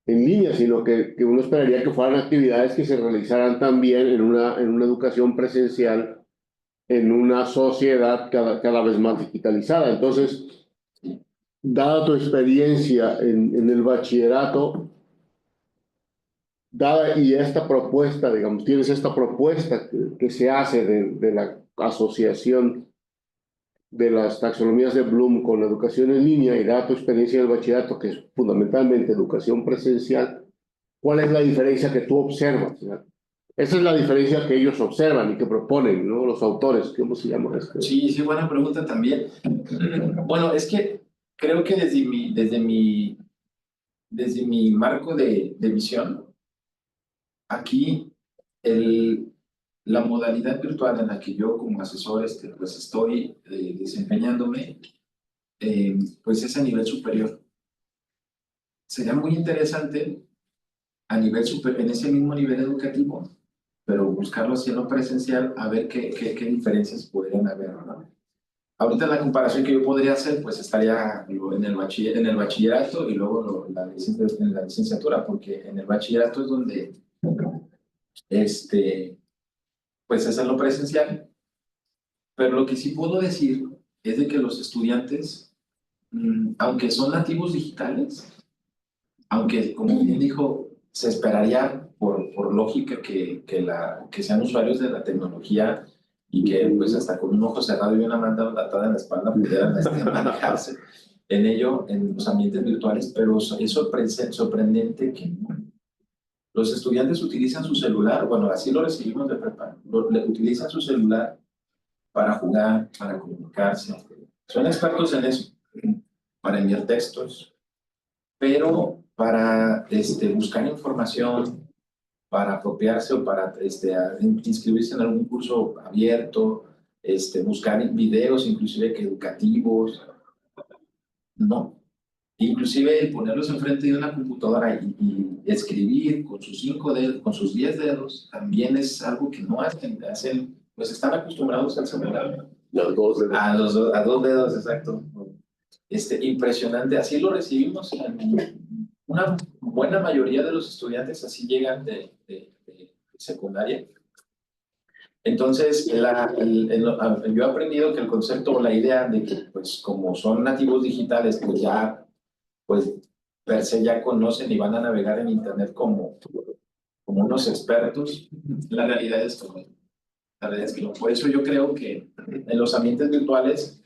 en línea, sino que uno esperaría que fueran actividades que se realizaran también en una educación presencial, en una sociedad cada vez más digitalizada. Entonces, dada tu experiencia en el bachillerato, y esta propuesta, digamos, tienes esta propuesta que se hace de la asociación de las taxonomías de Bloom con la educación en línea y dada tu experiencia en el bachillerato, que es fundamentalmente educación presencial, ¿cuál es la diferencia que tú observas? Esa es la diferencia que ellos observan y que proponen, ¿no? Los autores, ¿cómo se llama esto? Sí, sí, buena pregunta también. Bueno, es que creo que desde mi marco de visión, aquí la modalidad virtual en la que yo como asesor pues estoy desempeñándome, pues es a nivel superior. Sería muy interesante a nivel en ese mismo nivel educativo, pero buscarlo así en lo presencial, a ver qué diferencias podrían haber, ¿no? Ahorita la comparación que yo podría hacer, pues estaría en el bachillerato y luego en la licenciatura, porque en el bachillerato es donde, pues es en lo presencial, pero lo que sí puedo decir es de que los estudiantes, aunque son nativos digitales, aunque, como bien dijo, se esperaría por lógica que sean usuarios de la tecnología y que pues hasta con un ojo cerrado y una mano atada en la espalda pudieran manejarse en ello, en los ambientes virtuales, pero es sorprendente que los estudiantes utilizan su celular, bueno, así lo recibimos de prepa, utilizan su celular para jugar, para comunicarse. Son expertos en eso, para enviar textos, pero para buscar información, para apropiarse o para inscribirse en algún curso abierto, buscar videos inclusive que educativos, no. Inclusive ponerlos enfrente de una computadora y escribir con sus 5 dedos, con sus 10 dedos, también es algo que no hacen, pues están acostumbrados al celular. Los dos dedos. A dos dedos, exacto. Impresionante, así lo recibimos. Una buena mayoría de los estudiantes así llegan de secundaria. Entonces, yo he aprendido que el concepto o la idea de que, pues, como son nativos digitales, pues ya, pues, per se ya conocen y van a navegar en Internet como unos expertos, la realidad es que no. La verdad es que no. Por eso yo creo que en los ambientes virtuales,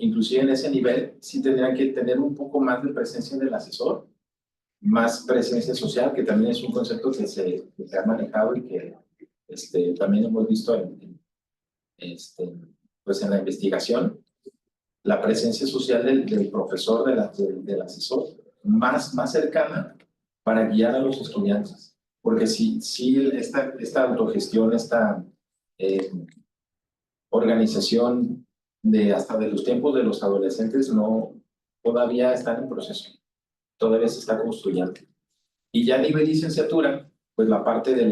inclusive en ese nivel, sí tendrían que tener un poco más de presencia del asesor, más presencia social, que también es un concepto que se ha manejado y que también hemos visto pues en la investigación, la presencia social del profesor, del asesor, más cercana para guiar a los estudiantes. Porque si esta autogestión, esta organización hasta de los tiempos de los adolescentes todavía están en proceso, todavía se está construyendo. Y ya a nivel licenciatura, pues la parte de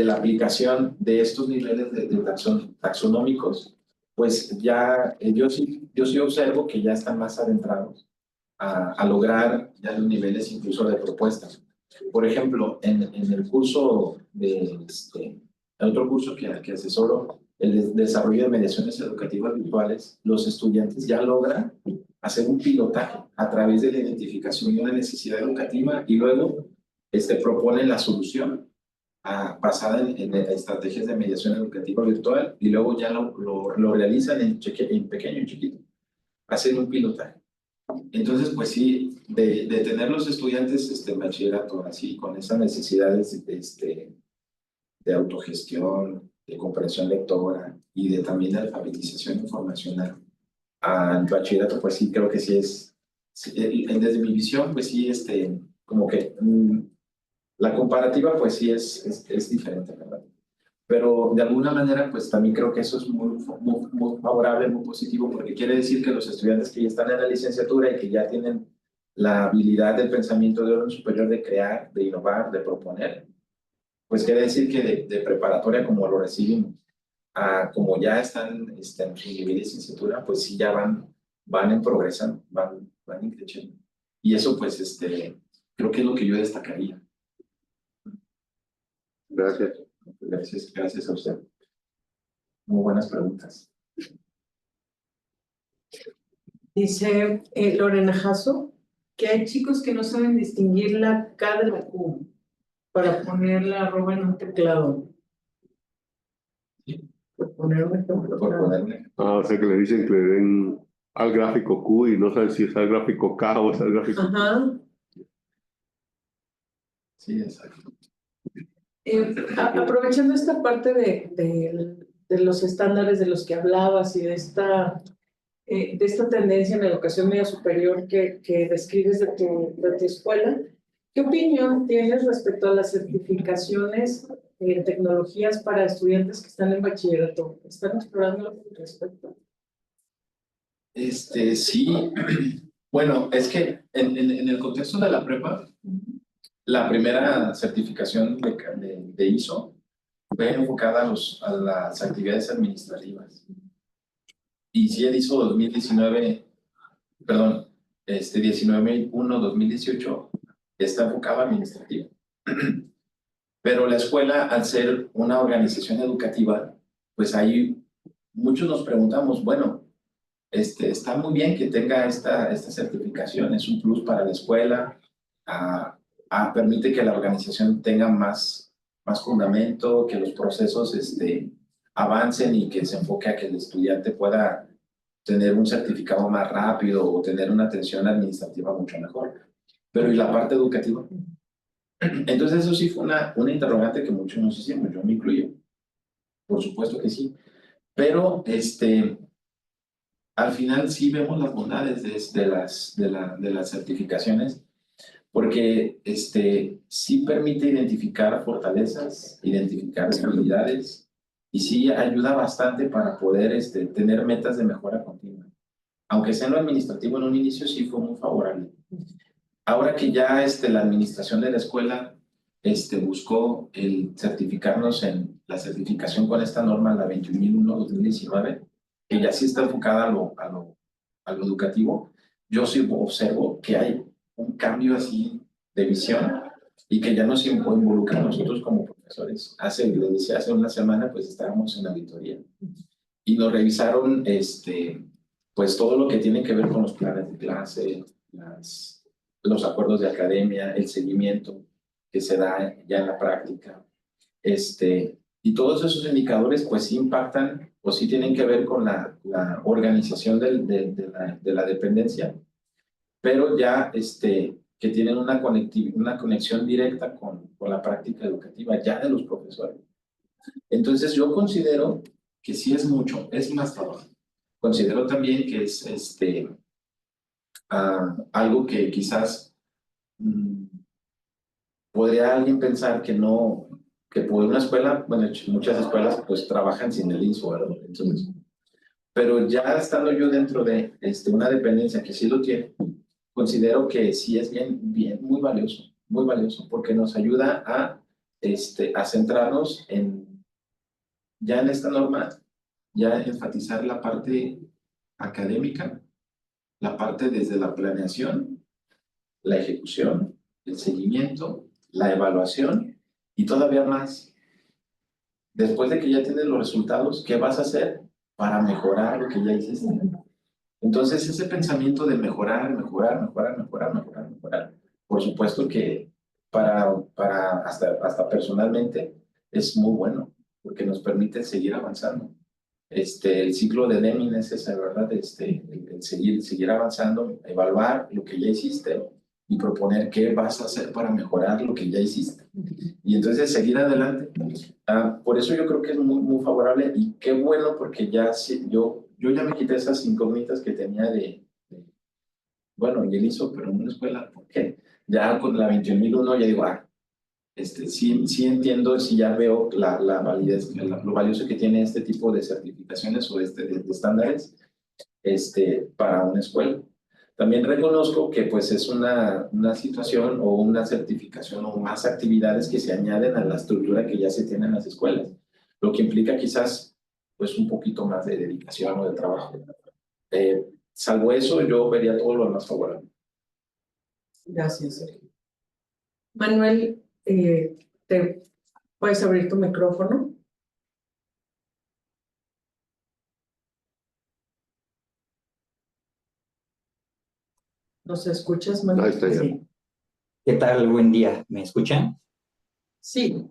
la aplicación de estos niveles de taxonómicos, pues ya yo sí observo que ya están más adentrados a lograr ya los niveles incluso de propuestas. Por ejemplo, en el curso el otro curso que asesoro, el desarrollo de mediaciones educativas virtuales, los estudiantes ya logran hacer un pilotaje a través de la identificación de una necesidad educativa y luego proponen la solución basada en estrategias de mediación educativa virtual y luego ya lo realizan en pequeño, en chiquito, hacen un pilotaje. Entonces, pues sí, de tener los estudiantes en bachillerato así, con esas necesidades de autogestión, de comprensión lectora y también de alfabetización informacional al bachillerato, pues sí, creo que sí es, desde mi visión, pues sí, como que la comparativa, pues sí es diferente, ¿verdad? Pero de alguna manera, pues también creo que eso es muy favorable, muy positivo, porque quiere decir que los estudiantes que ya están en la licenciatura y que ya tienen la habilidad del pensamiento de orden superior de crear, de innovar, de proponer, pues quiere decir que de preparatoria como lo recibimos, como ya están en su nivel de licenciatura, pues sí ya van en progresando, van creciendo. Y eso, pues, creo que es lo que yo destacaría. Gracias. Gracias a usted. Muy buenas preguntas. Dice Lorena Jasso que hay chicos que no saben distinguir la K de la Q para poner la arroba en un teclado. poner un ejemplo. por poner un ejemplo. O sea que le dicen que le den al gráfico Q y no saben si es al gráfico K o es al gráfico. Ajá. Sí, exacto. Aprovechando esta parte de los estándares de los que hablabas y de esta tendencia en la educación media superior que describes de tu escuela, ¿qué opinión tienes respecto a las certificaciones en tecnologías para estudiantes que están en bachillerato? ¿Están explorando al respecto? Sí, bueno, es que en el contexto de la prepa, la primera certificación de ISO fue enfocada a las actividades administrativas. Y sí, el ISO 2019, perdón, 19.1/2018 está enfocado administrativo. Pero la escuela, al ser una organización educativa, pues ahí muchos nos preguntamos, bueno, está muy bien que tenga esta certificación, es un plus para la escuela, permite que la organización tenga más fundamento, que los procesos avancen y que se enfoque a que el estudiante pueda tener un certificado más rápido o tener una atención administrativa mucho mejor. Pero ¿y la parte educativa? Entonces eso sí fue una interrogante que muchos nos hicimos, yo me incluyo. Por supuesto que sí. Pero al final sí vemos las bondades de las certificaciones, porque sí permite identificar fortalezas, identificar habilidades, y sí ayuda bastante para poder tener metas de mejora continua. Aunque sea en lo administrativo en un inicio, sí fue muy favorable. Ahora que ya la administración de la escuela buscó el certificarnos en la certificación con esta norma, la 21.1/2019, que ya sí está enfocada a lo educativo, yo sí observo que hay un cambio así de visión y que ya nos involucra a nosotros como profesores. Les decía, hace una semana pues estábamos en auditoría y nos revisaron pues todo lo que tiene que ver con los planes de clase, los acuerdos de academia, el seguimiento que se da ya en la práctica. Y todos esos indicadores pues sí impactan o sí tienen que ver con la organización de la dependencia, pero ya que tienen una conexión directa con la práctica educativa ya de los profesores. Entonces yo considero que sí es mucho, es más trabajo. Considero también que es algo que quizás podría alguien pensar que no, que por una escuela, bueno, muchas escuelas pues trabajan sin el INSO, ¿verdad? Entonces, pero ya estando yo dentro de una dependencia que sí lo tiene, considero que sí es muy valioso, porque nos ayuda a centrarnos ya en esta norma, ya enfatizar la parte académica, la parte desde la planeación, la ejecución, el seguimiento, la evaluación y todavía más. Después de que ya tienes los resultados, ¿qué vas a hacer para mejorar lo que ya hiciste? Entonces, ese pensamiento de mejorar, por supuesto que hasta personalmente es muy bueno, porque nos permite seguir avanzando. El ciclo de Deming es ese, ¿verdad? El seguir avanzando, evaluar lo que ya hiciste y proponer qué vas a hacer para mejorar lo que ya hiciste. Y entonces seguir adelante. Por eso yo creo que es muy favorable y qué bueno, porque ya yo ya me quité esas incógnitas que tenía bueno, y él hizo, pero en una escuela, ¿por qué? Ya con la 21.001 ya digo, sí entiendo, sí ya veo la validez, lo valioso que tiene este tipo de certificaciones o de estándares para una escuela. También reconozco que pues es una situación o una certificación o más actividades que se añaden a la estructura que ya se tiene en las escuelas, lo que implica quizás pues un poquito más de dedicación o de trabajo. Salvo eso, yo vería todo lo más favorable. Gracias, Sergio. Manuel, ¿te puedes abrir tu micrófono? ¿Nos escuchas, Manuel? Ahí está ya. Sí. ¿Qué tal? Buen día. ¿Me escuchan? Sí.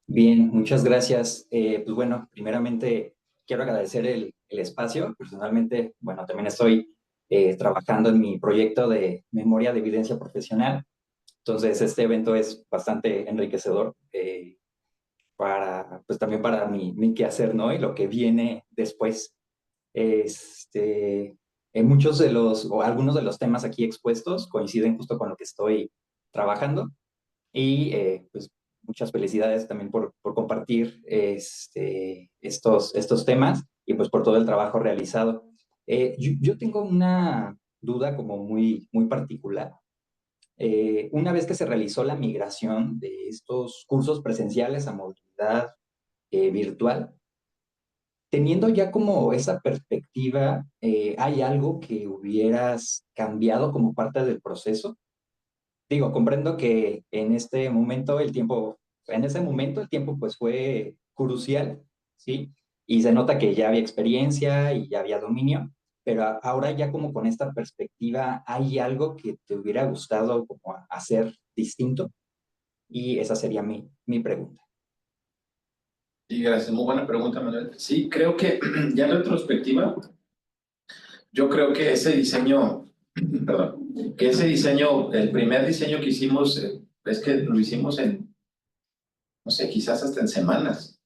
Bien, muchas gracias. Pues bueno, primeramente quiero agradecer el espacio. Personalmente, bueno, también estoy trabajando en mi proyecto de memoria de evidencia profesional. Entonces, este evento es bastante enriquecedor pues también para mi quehacer, ¿no? Y lo que viene después. En muchos o algunos de los temas aquí expuestos coinciden justo con lo que estoy trabajando. Y pues muchas felicidades también por compartir estos temas y pues por todo el trabajo realizado. Yo tengo una duda como muy particular. Una vez que se realizó la migración de estos cursos presenciales a modalidad virtual, teniendo ya como esa perspectiva, ¿hay algo que hubieras cambiado como parte del proceso? Digo, comprendo que en ese momento el tiempo pues fue crucial, ¿sí? Y se nota que ya había experiencia y ya había dominio, pero ahora ya como con esta perspectiva, ¿hay algo que te hubiera gustado como hacer distinto? Y esa sería mi pregunta. Y gracias, muy buena pregunta, Manuel. Sí, creo que ya en retrospectiva, yo creo que ese diseño, perdón, que ese diseño, el primer diseño que hicimos, es que lo hicimos en, no sé, quizás hasta en semanas.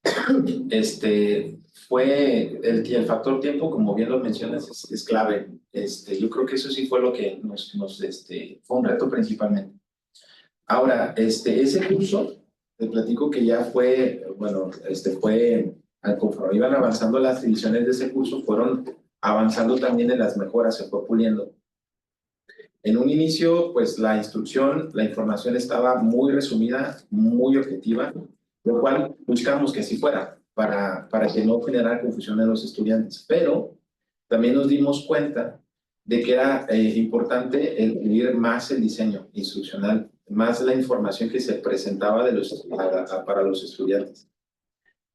Fue el factor tiempo, como bien lo mencionas, es clave. Yo creo que eso sí fue lo que fue un reto principalmente. Ahora, ese curso, te platico que ya fue, bueno, conforme iban avanzando las ediciones de ese curso, fueron avanzando también en las mejoras, se fue puliendo. En un inicio, pues la instrucción, la información estaba muy resumida, muy objetiva, lo cual buscamos que así fuera, para que no generara confusión en los estudiantes. Pero también nos dimos cuenta de que era importante incluir más el diseño instruccional, más la información que se presentaba para los estudiantes.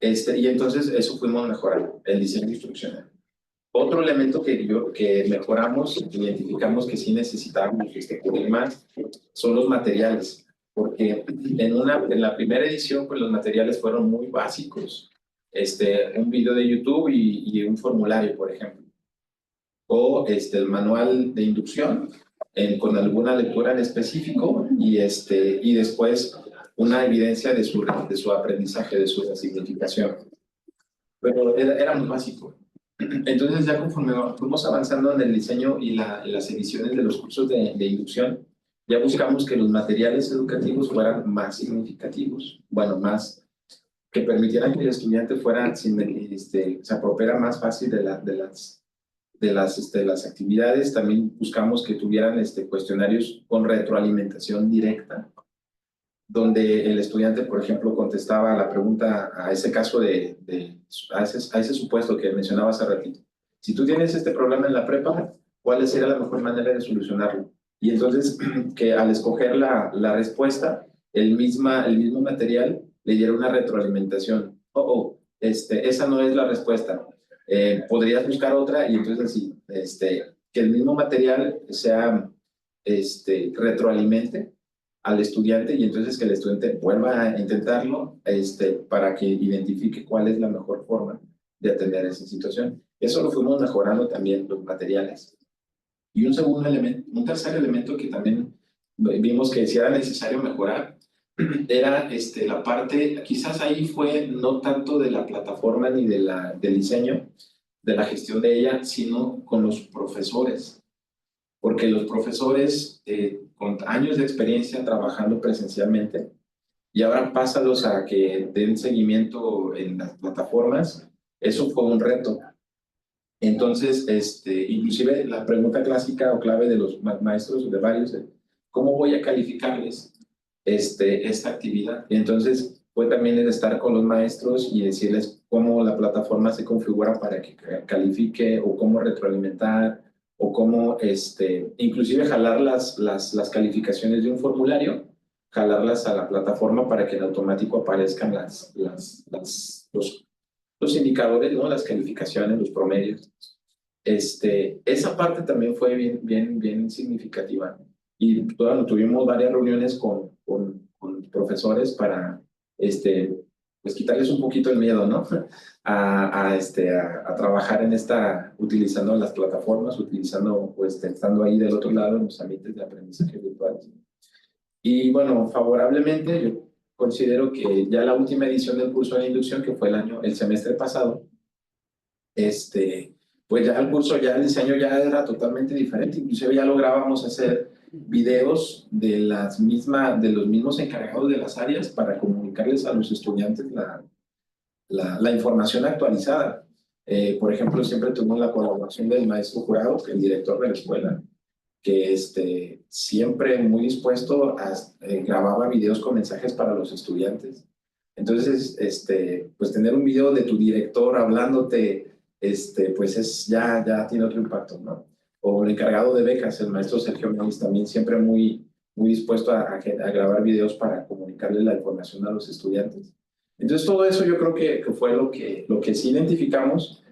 Y entonces eso fuimos mejorando, el diseño instruccional. Otro elemento que mejoramos, identificamos que sí necesitábamos cubrir más, son los materiales, porque en la primera edición pues los materiales fueron muy básicos, un video de YouTube y un formulario, por ejemplo, o el manual de inducción con alguna lectura en específico y después una evidencia de su aprendizaje, de su significación. Pero era muy básico. Entonces ya conforme fuimos avanzando en el diseño y las ediciones de los cursos de inducción, ya buscamos que los materiales educativos fueran más significativos, bueno, más que permitieran que el estudiante se apropiara más fácil de las actividades. También buscamos que tuvieran cuestionarios con retroalimentación directa, donde el estudiante, por ejemplo, contestaba la pregunta a ese caso a ese supuesto que mencionaba hace ratito. Si tú tienes este problema en la prepa, ¿cuál sería la mejor manera de solucionarlo? Y entonces, que al escoger la respuesta, el mismo material le diera una retroalimentación. Esa no es la respuesta. Podrías buscar otra y entonces así, que el mismo material sea, retroalimente al estudiante y entonces que el estudiante vuelva a intentarlo para que identifique cuál es la mejor forma de atender esa situación. Eso lo fuimos mejorando también, los materiales. Y un tercer elemento que también vimos que si era necesario mejorar era la parte, quizás ahí fue no tanto de la plataforma ni del diseño, de la gestión de ella, sino con los profesores. Porque los profesores con años de experiencia trabajando presencialmente y ahora pásalos a que den seguimiento en las plataformas, eso fue un reto. Entonces, inclusive la pregunta clásica o clave de los maestros, de varios, ¿cómo voy a calificarles esta actividad? Y entonces fue también el estar con los maestros y decirles cómo la plataforma se configura para que califique o cómo retroalimentar o cómo inclusive jalar las calificaciones de un formulario, jalarlas a la plataforma para que en automático aparezcan los indicadores, ¿no? Las calificaciones, los promedios. Esa parte también fue bien significativa. Y bueno, tuvimos varias reuniones con profesores para pues quitarles un poquito el miedo, ¿no? A trabajar utilizando las plataformas, utilizando, pues, estando ahí del otro lado en los ambientes de aprendizaje virtuales. Y bueno, favorablemente, yo considero que ya la última edición del curso de inducción, que fue el semestre pasado, pues ya el curso, ya el diseño ya era totalmente diferente. Inclusive ya lográbamos hacer videos de los mismos encargados de las áreas para comunicarles a los estudiantes la información actualizada. Por ejemplo, siempre tuvimos la colaboración del maestro Jurado, que es el director de la escuela, que siempre muy dispuesto grababa videos con mensajes para los estudiantes. Entonces, pues tener un video de tu director hablándote, pues ya tiene otro impacto, ¿no? O el encargado de becas, el maestro Sergio Méndez, también siempre muy dispuesto a grabar videos para comunicarle la información a los estudiantes. Entonces, todo eso yo creo que fue lo que sí identificamos.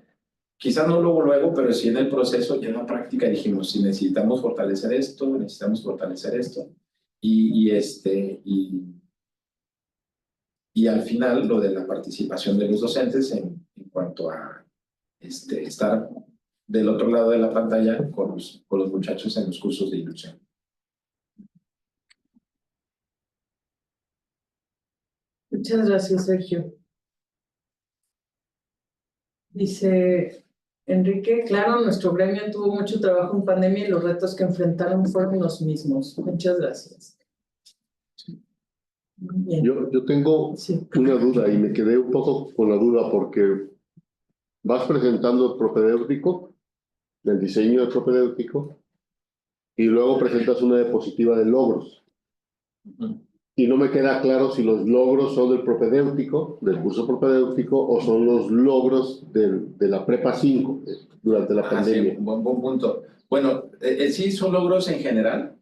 Quizás no luego, pero sí en el proceso, ya en la práctica dijimos, si necesitamos fortalecer esto, y al final lo de la participación de los docentes en cuanto a estar del otro lado de la pantalla con los muchachos en los cursos de inducción. Muchas gracias, Sergio. Dice Enrique, claro, nuestro gremio tuvo mucho trabajo en pandemia y los retos que enfrentaron fueron los mismos. Muchas gracias. Bien. Yo tengo una duda y me quedé un poco con la duda porque vas presentando el propedéutico, el diseño del propedéutico, y luego presentas una diapositiva de logros. Y no me queda claro si los logros son del propedéutico, del curso propedéutico, o son los logros de la Prepa 5 durante la pandemia. Sí, buen punto. Bueno, sí son logros en general.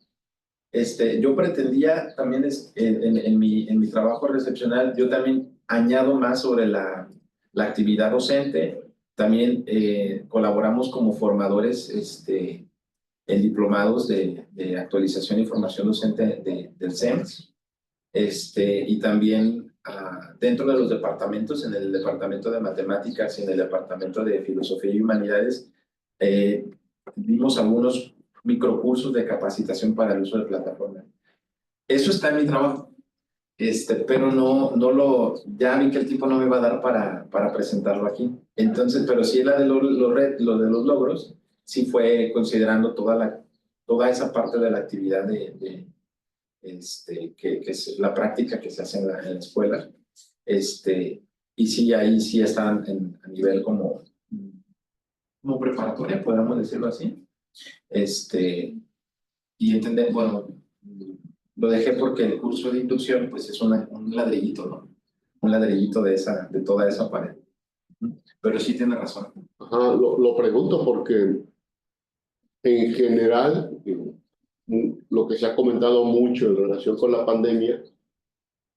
Yo pretendía también en mi trabajo recepcional, yo también añado más sobre la actividad docente. También colaboramos como formadores en diplomados de actualización e información docente del CEMS. Y también dentro de los departamentos, en el departamento de matemáticas y en el departamento de filosofía y humanidades, dimos algunos microcursos de capacitación para el uso de plataforma. Eso está en mi trabajo, pero ya vi que el tiempo no me va a dar para presentarlo aquí. Entonces, pero sí lo de los logros, sí fue considerando toda esa parte de la actividad que es la práctica que se hace en la escuela. Y sí, ahí sí están a nivel como preparatoria, podríamos decirlo así. Y entender, bueno, lo dejé porque el curso de inducción pues es un ladrillito, ¿no? Un ladrillito de toda esa pared. Pero sí tiene razón. Ajá, lo pregunto porque en general lo que se ha comentado mucho en relación con la pandemia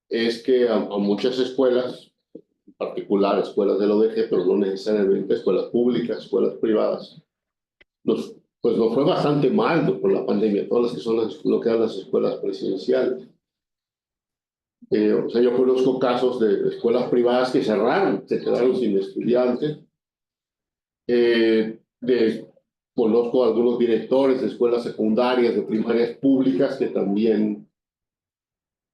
es que a muchas escuelas, en particular escuelas del ODG, pero no necesariamente escuelas públicas, escuelas privadas, pues nos fue bastante mal con la pandemia, todas las que son lo que eran las escuelas presidenciales. O sea, yo conozco casos de escuelas privadas que cerraron, se quedaron sin estudiantes. Conozco a algunos directores de escuelas secundarias, de primarias públicas que también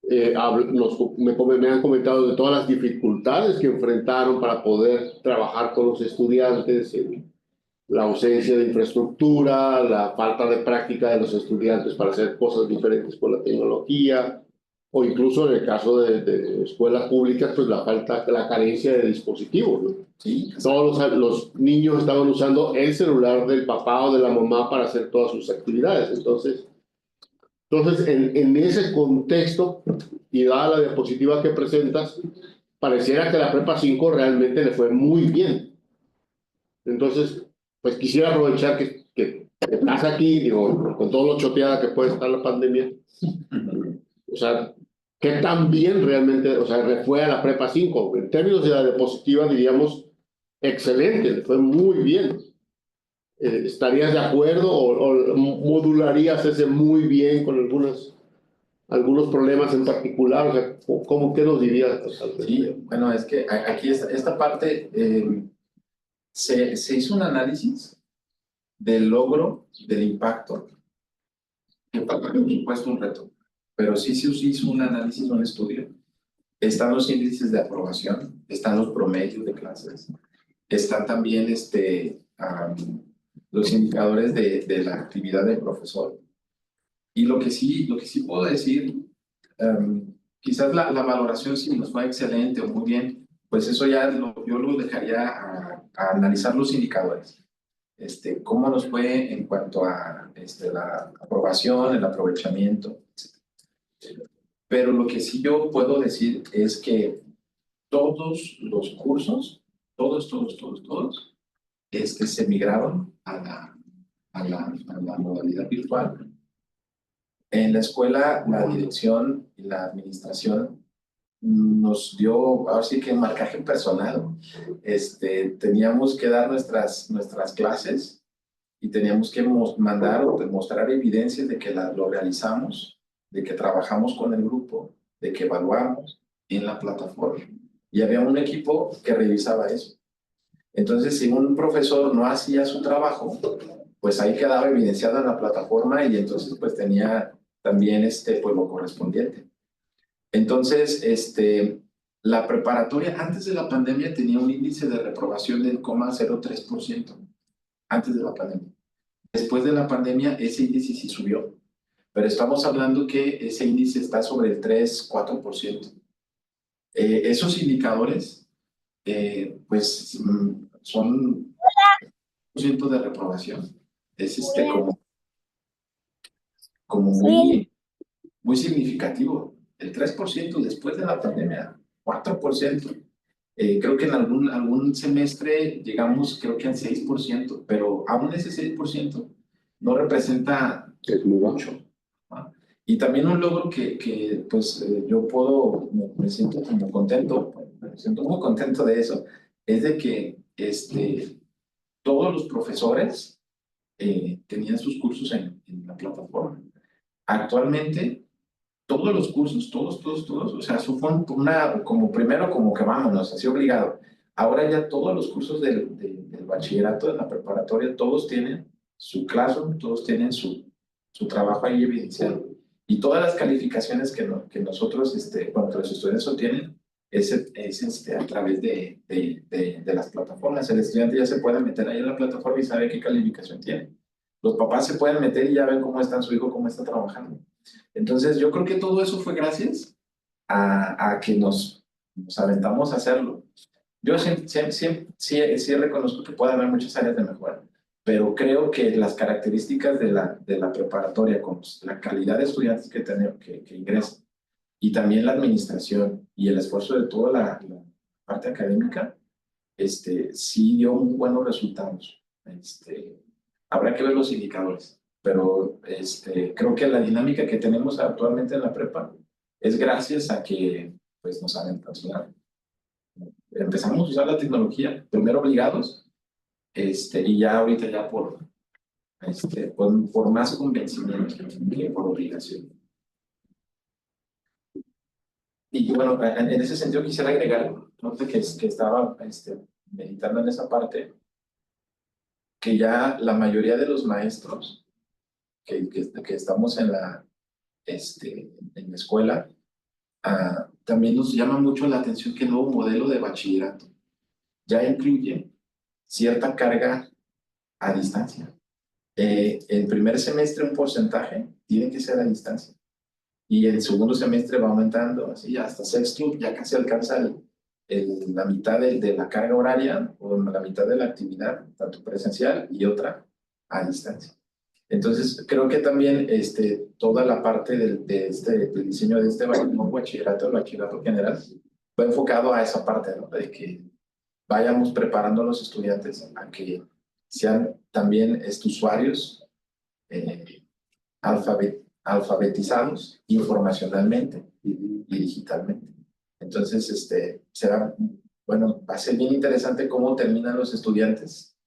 me han comentado de todas las dificultades que enfrentaron para poder trabajar con los estudiantes, la ausencia de infraestructura, la falta de práctica de los estudiantes para hacer cosas diferentes con la tecnología, o incluso en el caso de escuelas públicas, pues la carencia de dispositivos, ¿no? Sí, todos los niños estaban usando el celular del papá o de la mamá para hacer todas sus actividades. Entonces en ese contexto, y dada la diapositiva que presentas, pareciera que la Prepa 5 realmente le fue muy bien. Entonces, pues quisiera aprovechar que estás aquí, digo, con todo lo choteada que puede estar la pandemia. O sea, ¿qué tan bien realmente, o sea, le fue a la Prepa 5? En términos de la diapositiva diríamos excelente, le fue muy bien. ¿Estarías de acuerdo o modularías ese muy bien con algunas algunos problemas en particular? O sea, ¿qué nos dirías? Sí, bueno, es que aquí esta parte se hizo un análisis del logro, del impacto, que fue, por supuesto, un reto, pero sí se hizo un análisis, un estudio. Están los índices de aprobación, están los promedios de clases, están también los indicadores de la actividad del profesor. Y lo que sí puedo decir, quizás la valoración si nos fue excelente o muy bien, pues eso ya yo lo dejaría a analizar los indicadores. Cómo nos fue en cuanto a la aprobación, el aprovechamiento, etc. Pero lo que sí yo puedo decir es que todos los cursos, todos, se migraron a la modalidad virtual. En la escuela, la dirección y la administración nos dio, ahora sí que marcaje personal. Teníamos que dar nuestras clases y teníamos que mandar o demostrar evidencias de que lo realizamos, de que trabajamos con el grupo, de que evaluamos en la plataforma. Y había un equipo que revisaba eso. Entonces, si un profesor no hacía su trabajo, pues ahí quedaba evidenciado en la plataforma y entonces pues tenía también pues lo correspondiente. Entonces, la preparatoria antes de la pandemia tenía un índice de reprobación del 0,03%, antes de la pandemia. Después de la pandemia, ese índice sí subió, pero estamos hablando que ese índice está sobre el 3-4%. Esos indicadores, pues, son 1% de reprobación. Es como muy significativo. El 3% después de la pandemia, 4%. Creo que en algún semestre llegamos, creo que al 6%, pero aún ese 6% no representa mucho. ¿No? Y también un logro que pues yo me siento como contento, me siento muy contento de eso, es de que todos los profesores tenían sus cursos en la plataforma. Actualmente, todos los cursos, todos, o sea, eso fue primero como que vámonos, así obligado. Ahora ya todos los cursos del bachillerato, de la preparatoria, todos tienen su classroom, todos tienen su trabajo ahí evidenciado. Y todas las calificaciones que nosotros, cuando los estudiantes obtienen, es a través de las plataformas. El estudiante ya se puede meter ahí en la plataforma y sabe qué calificación tiene. Los papás se pueden meter y ya ven cómo está su hijo, cómo está trabajando. Entonces, yo creo que todo eso fue gracias a que nos aventamos a hacerlo. Yo sí reconozco que puede haber muchas áreas de mejora, pero creo que las características de la preparatoria, con la calidad de estudiantes que tenemos, que ingresan, y también la administración y el esfuerzo de toda la parte académica, sí dio muy buenos resultados. Habrá que ver los indicadores, pero creo que la dinámica que tenemos actualmente en la prepa es gracias a que pues, nos aventamos. Empezamos a usar la tecnología, primero obligados, y ya ahorita ya por más convencimiento que por obligación. Y bueno, en ese sentido quisiera agregar, ¿no? que estaba meditando en esa parte, que ya la mayoría de los maestros que estamos en la escuela, también nos llama mucho la atención que el nuevo modelo de bachillerato ya incluye cierta carga a distancia. El primer semestre un porcentaje tiene que ser a distancia y el segundo semestre va aumentando, así hasta sexto ya casi alcanza la mitad de la carga horaria o la mitad de la actividad, tanto presencial y otra a distancia. Entonces, creo que también toda la parte del diseño de bachillerato, el bachillerato general, fue enfocado a esa parte, ¿no? De que vayamos preparando a los estudiantes a que sean también usuarios alfabetizados informacionalmente y digitalmente. Entonces, va a ser bien interesante cómo terminan los estudiantes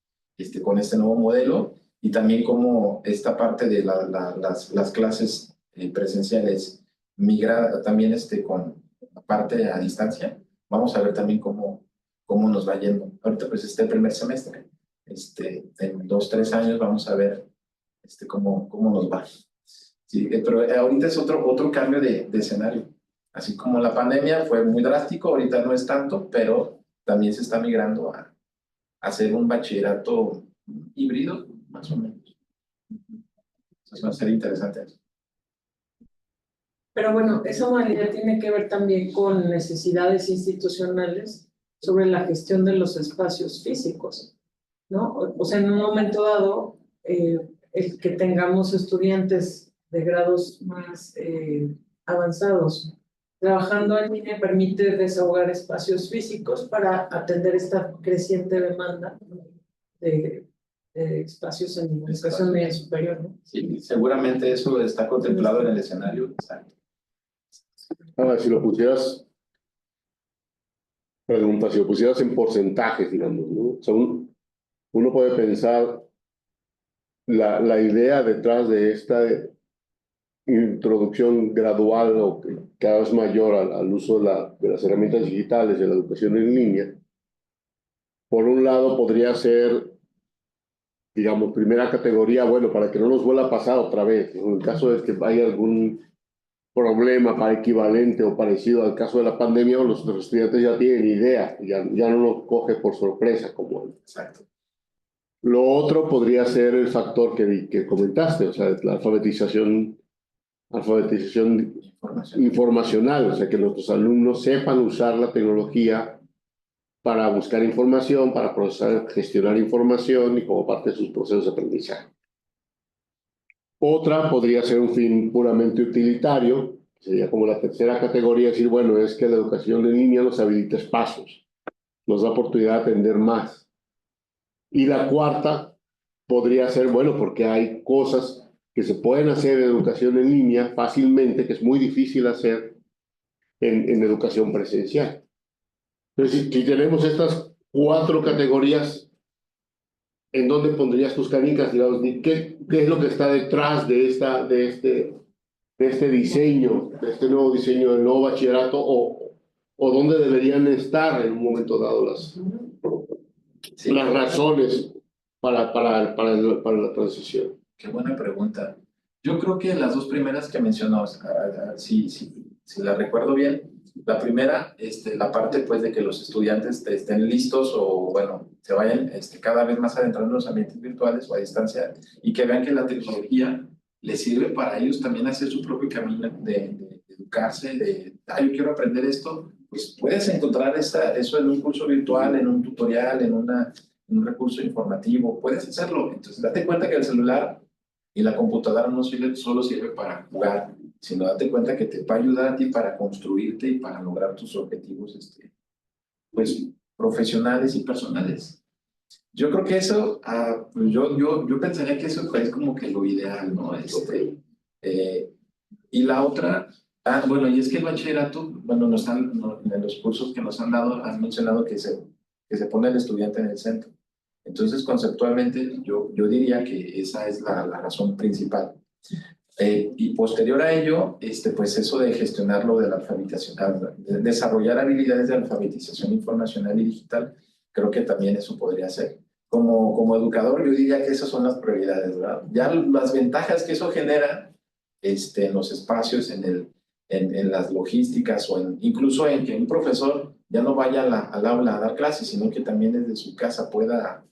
con este nuevo modelo y también cómo esta parte de las clases presenciales migrar también con la parte a distancia. Vamos a ver también cómo nos va yendo. Ahorita pues el primer semestre. En 2, 3 años vamos a ver cómo nos va. Sí, pero ahorita es otro cambio de escenario. Así como la pandemia fue muy drástico, ahorita no es tanto, pero también se está migrando a hacer un bachillerato híbrido, más o menos. Entonces va a ser interesante eso. Pero bueno, esa modalidad tiene que ver también con necesidades institucionales sobre la gestión de los espacios físicos, ¿no? O sea, en un momento dado, el que tengamos estudiantes de grados más avanzados trabajando en línea permite desahogar espacios físicos para atender esta creciente demanda de espacios en educación media superior, ¿no? Sí, seguramente eso está contemplado en el escenario. Exacto. Ahora, si lo pusieras, pregunta, si lo pusieras en porcentajes, digamos, ¿no? O sea, uno puede pensar la idea detrás de esta introducción gradual o cada vez mayor al uso de las herramientas digitales de la educación en línea. Por un lado podría ser, digamos, primera categoría, bueno, para que no nos vuelva a pasar otra vez, ¿no? En el caso de que haya algún problema equivalente o parecido al caso de la pandemia, los estudiantes ya tienen idea, ya no nos coge por sorpresa como antes. Exacto. Lo otro podría ser el factor que comentaste, o sea, la alfabetización informacional, o sea, que nuestros alumnos sepan usar la tecnología para buscar información, para procesar, gestionar información y como parte de sus procesos de aprendizaje. Otra podría ser un fin puramente utilitario, sería como la tercera categoría, decir, bueno, es que la educación en línea nos habilita espacios, nos da oportunidad de aprender más. Y la cuarta podría ser, bueno, porque hay cosas que se pueden hacer en educación en línea fácilmente, que es muy difícil hacer en educación presencial. Entonces, si tenemos estas 4 categorías, ¿en dónde pondrías tus canicas? ¿Qué es lo que está detrás de este diseño, de este nuevo diseño del nuevo bachillerato, o dónde deberían estar en un momento dado las razones para la transición? Qué buena pregunta. Yo creo que las 2 primeras que mencionó, si la recuerdo bien, la primera, la parte pues de que los estudiantes estén listos o bueno, se vayan cada vez más adentrando en los ambientes virtuales o a distancia y que vean que la tecnología les sirve para ellos también hacer su propio camino de educarse, yo quiero aprender esto, pues puedes encontrar eso en un curso virtual, en un tutorial, en un recurso informativo, puedes hacerlo. Entonces date cuenta que el celular y la computadora no solo sirve para jugar, sino date cuenta que te va a ayudar a ti para construirte y para lograr tus objetivos pues, profesionales y personales. Yo creo que eso, pues yo pensaría que eso es como que lo ideal, ¿no? Y la otra, bueno, y es que el bachillerato, bueno, en los cursos que nos han dado, han mencionado que se pone el estudiante en el centro. Entonces, conceptualmente, yo diría que esa es la razón principal. Y posterior a ello, pues eso de gestionarlo de la alfabetización, de desarrollar habilidades de alfabetización informacional y digital, creo que también eso podría ser. Como educador, yo diría que esas son las prioridades, ¿verdad? Ya las ventajas que eso genera en los espacios, en las logísticas o incluso en que un profesor ya no vaya al aula a dar clases, sino que también desde su casa pueda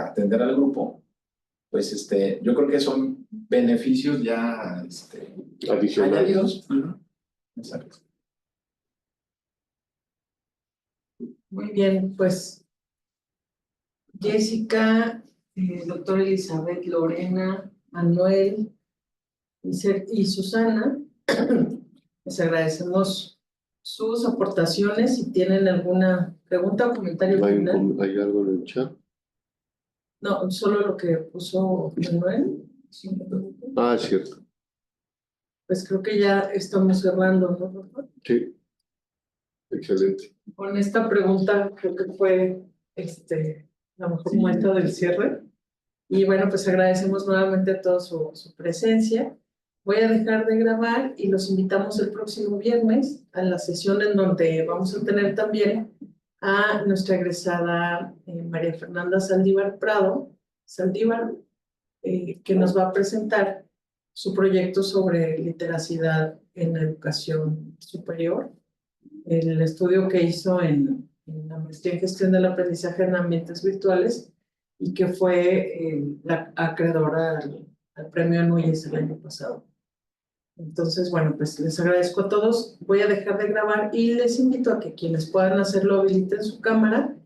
atender al grupo, pues yo creo que son beneficios ya añadidos. Exacto. Muy bien, pues Jessica, doctora Elizabeth, Lorena, Manuel y Susana, les agradecemos sus aportaciones. Si tienen alguna pregunta o comentario final. ¿Hay algo en el chat? No, solo lo que puso Manuel. Es cierto. Pues creo que ya estamos cerrando, ¿no, doctor? Sí. Excelente. Con esta pregunta creo que fue la mejor muestra del cierre. Y bueno, pues agradecemos nuevamente a todos su presencia voy a dejar de grabar y los invitamos el próximo viernes a la sesión en donde vamos a tener también a nuestra egresada María Fernanda Saldívar Prado, que nos va a presentar su proyecto sobre literacidad en la educación superior, el estudio que hizo en la maestría en gestión del aprendizaje en ambientes virtuales y que fue la acreedora al premio Núñez el año pasado. Entonces, bueno, pues les agradezco a todos. Voy a dejar de grabar y les invito a que quienes puedan hacerlo habiliten su cámara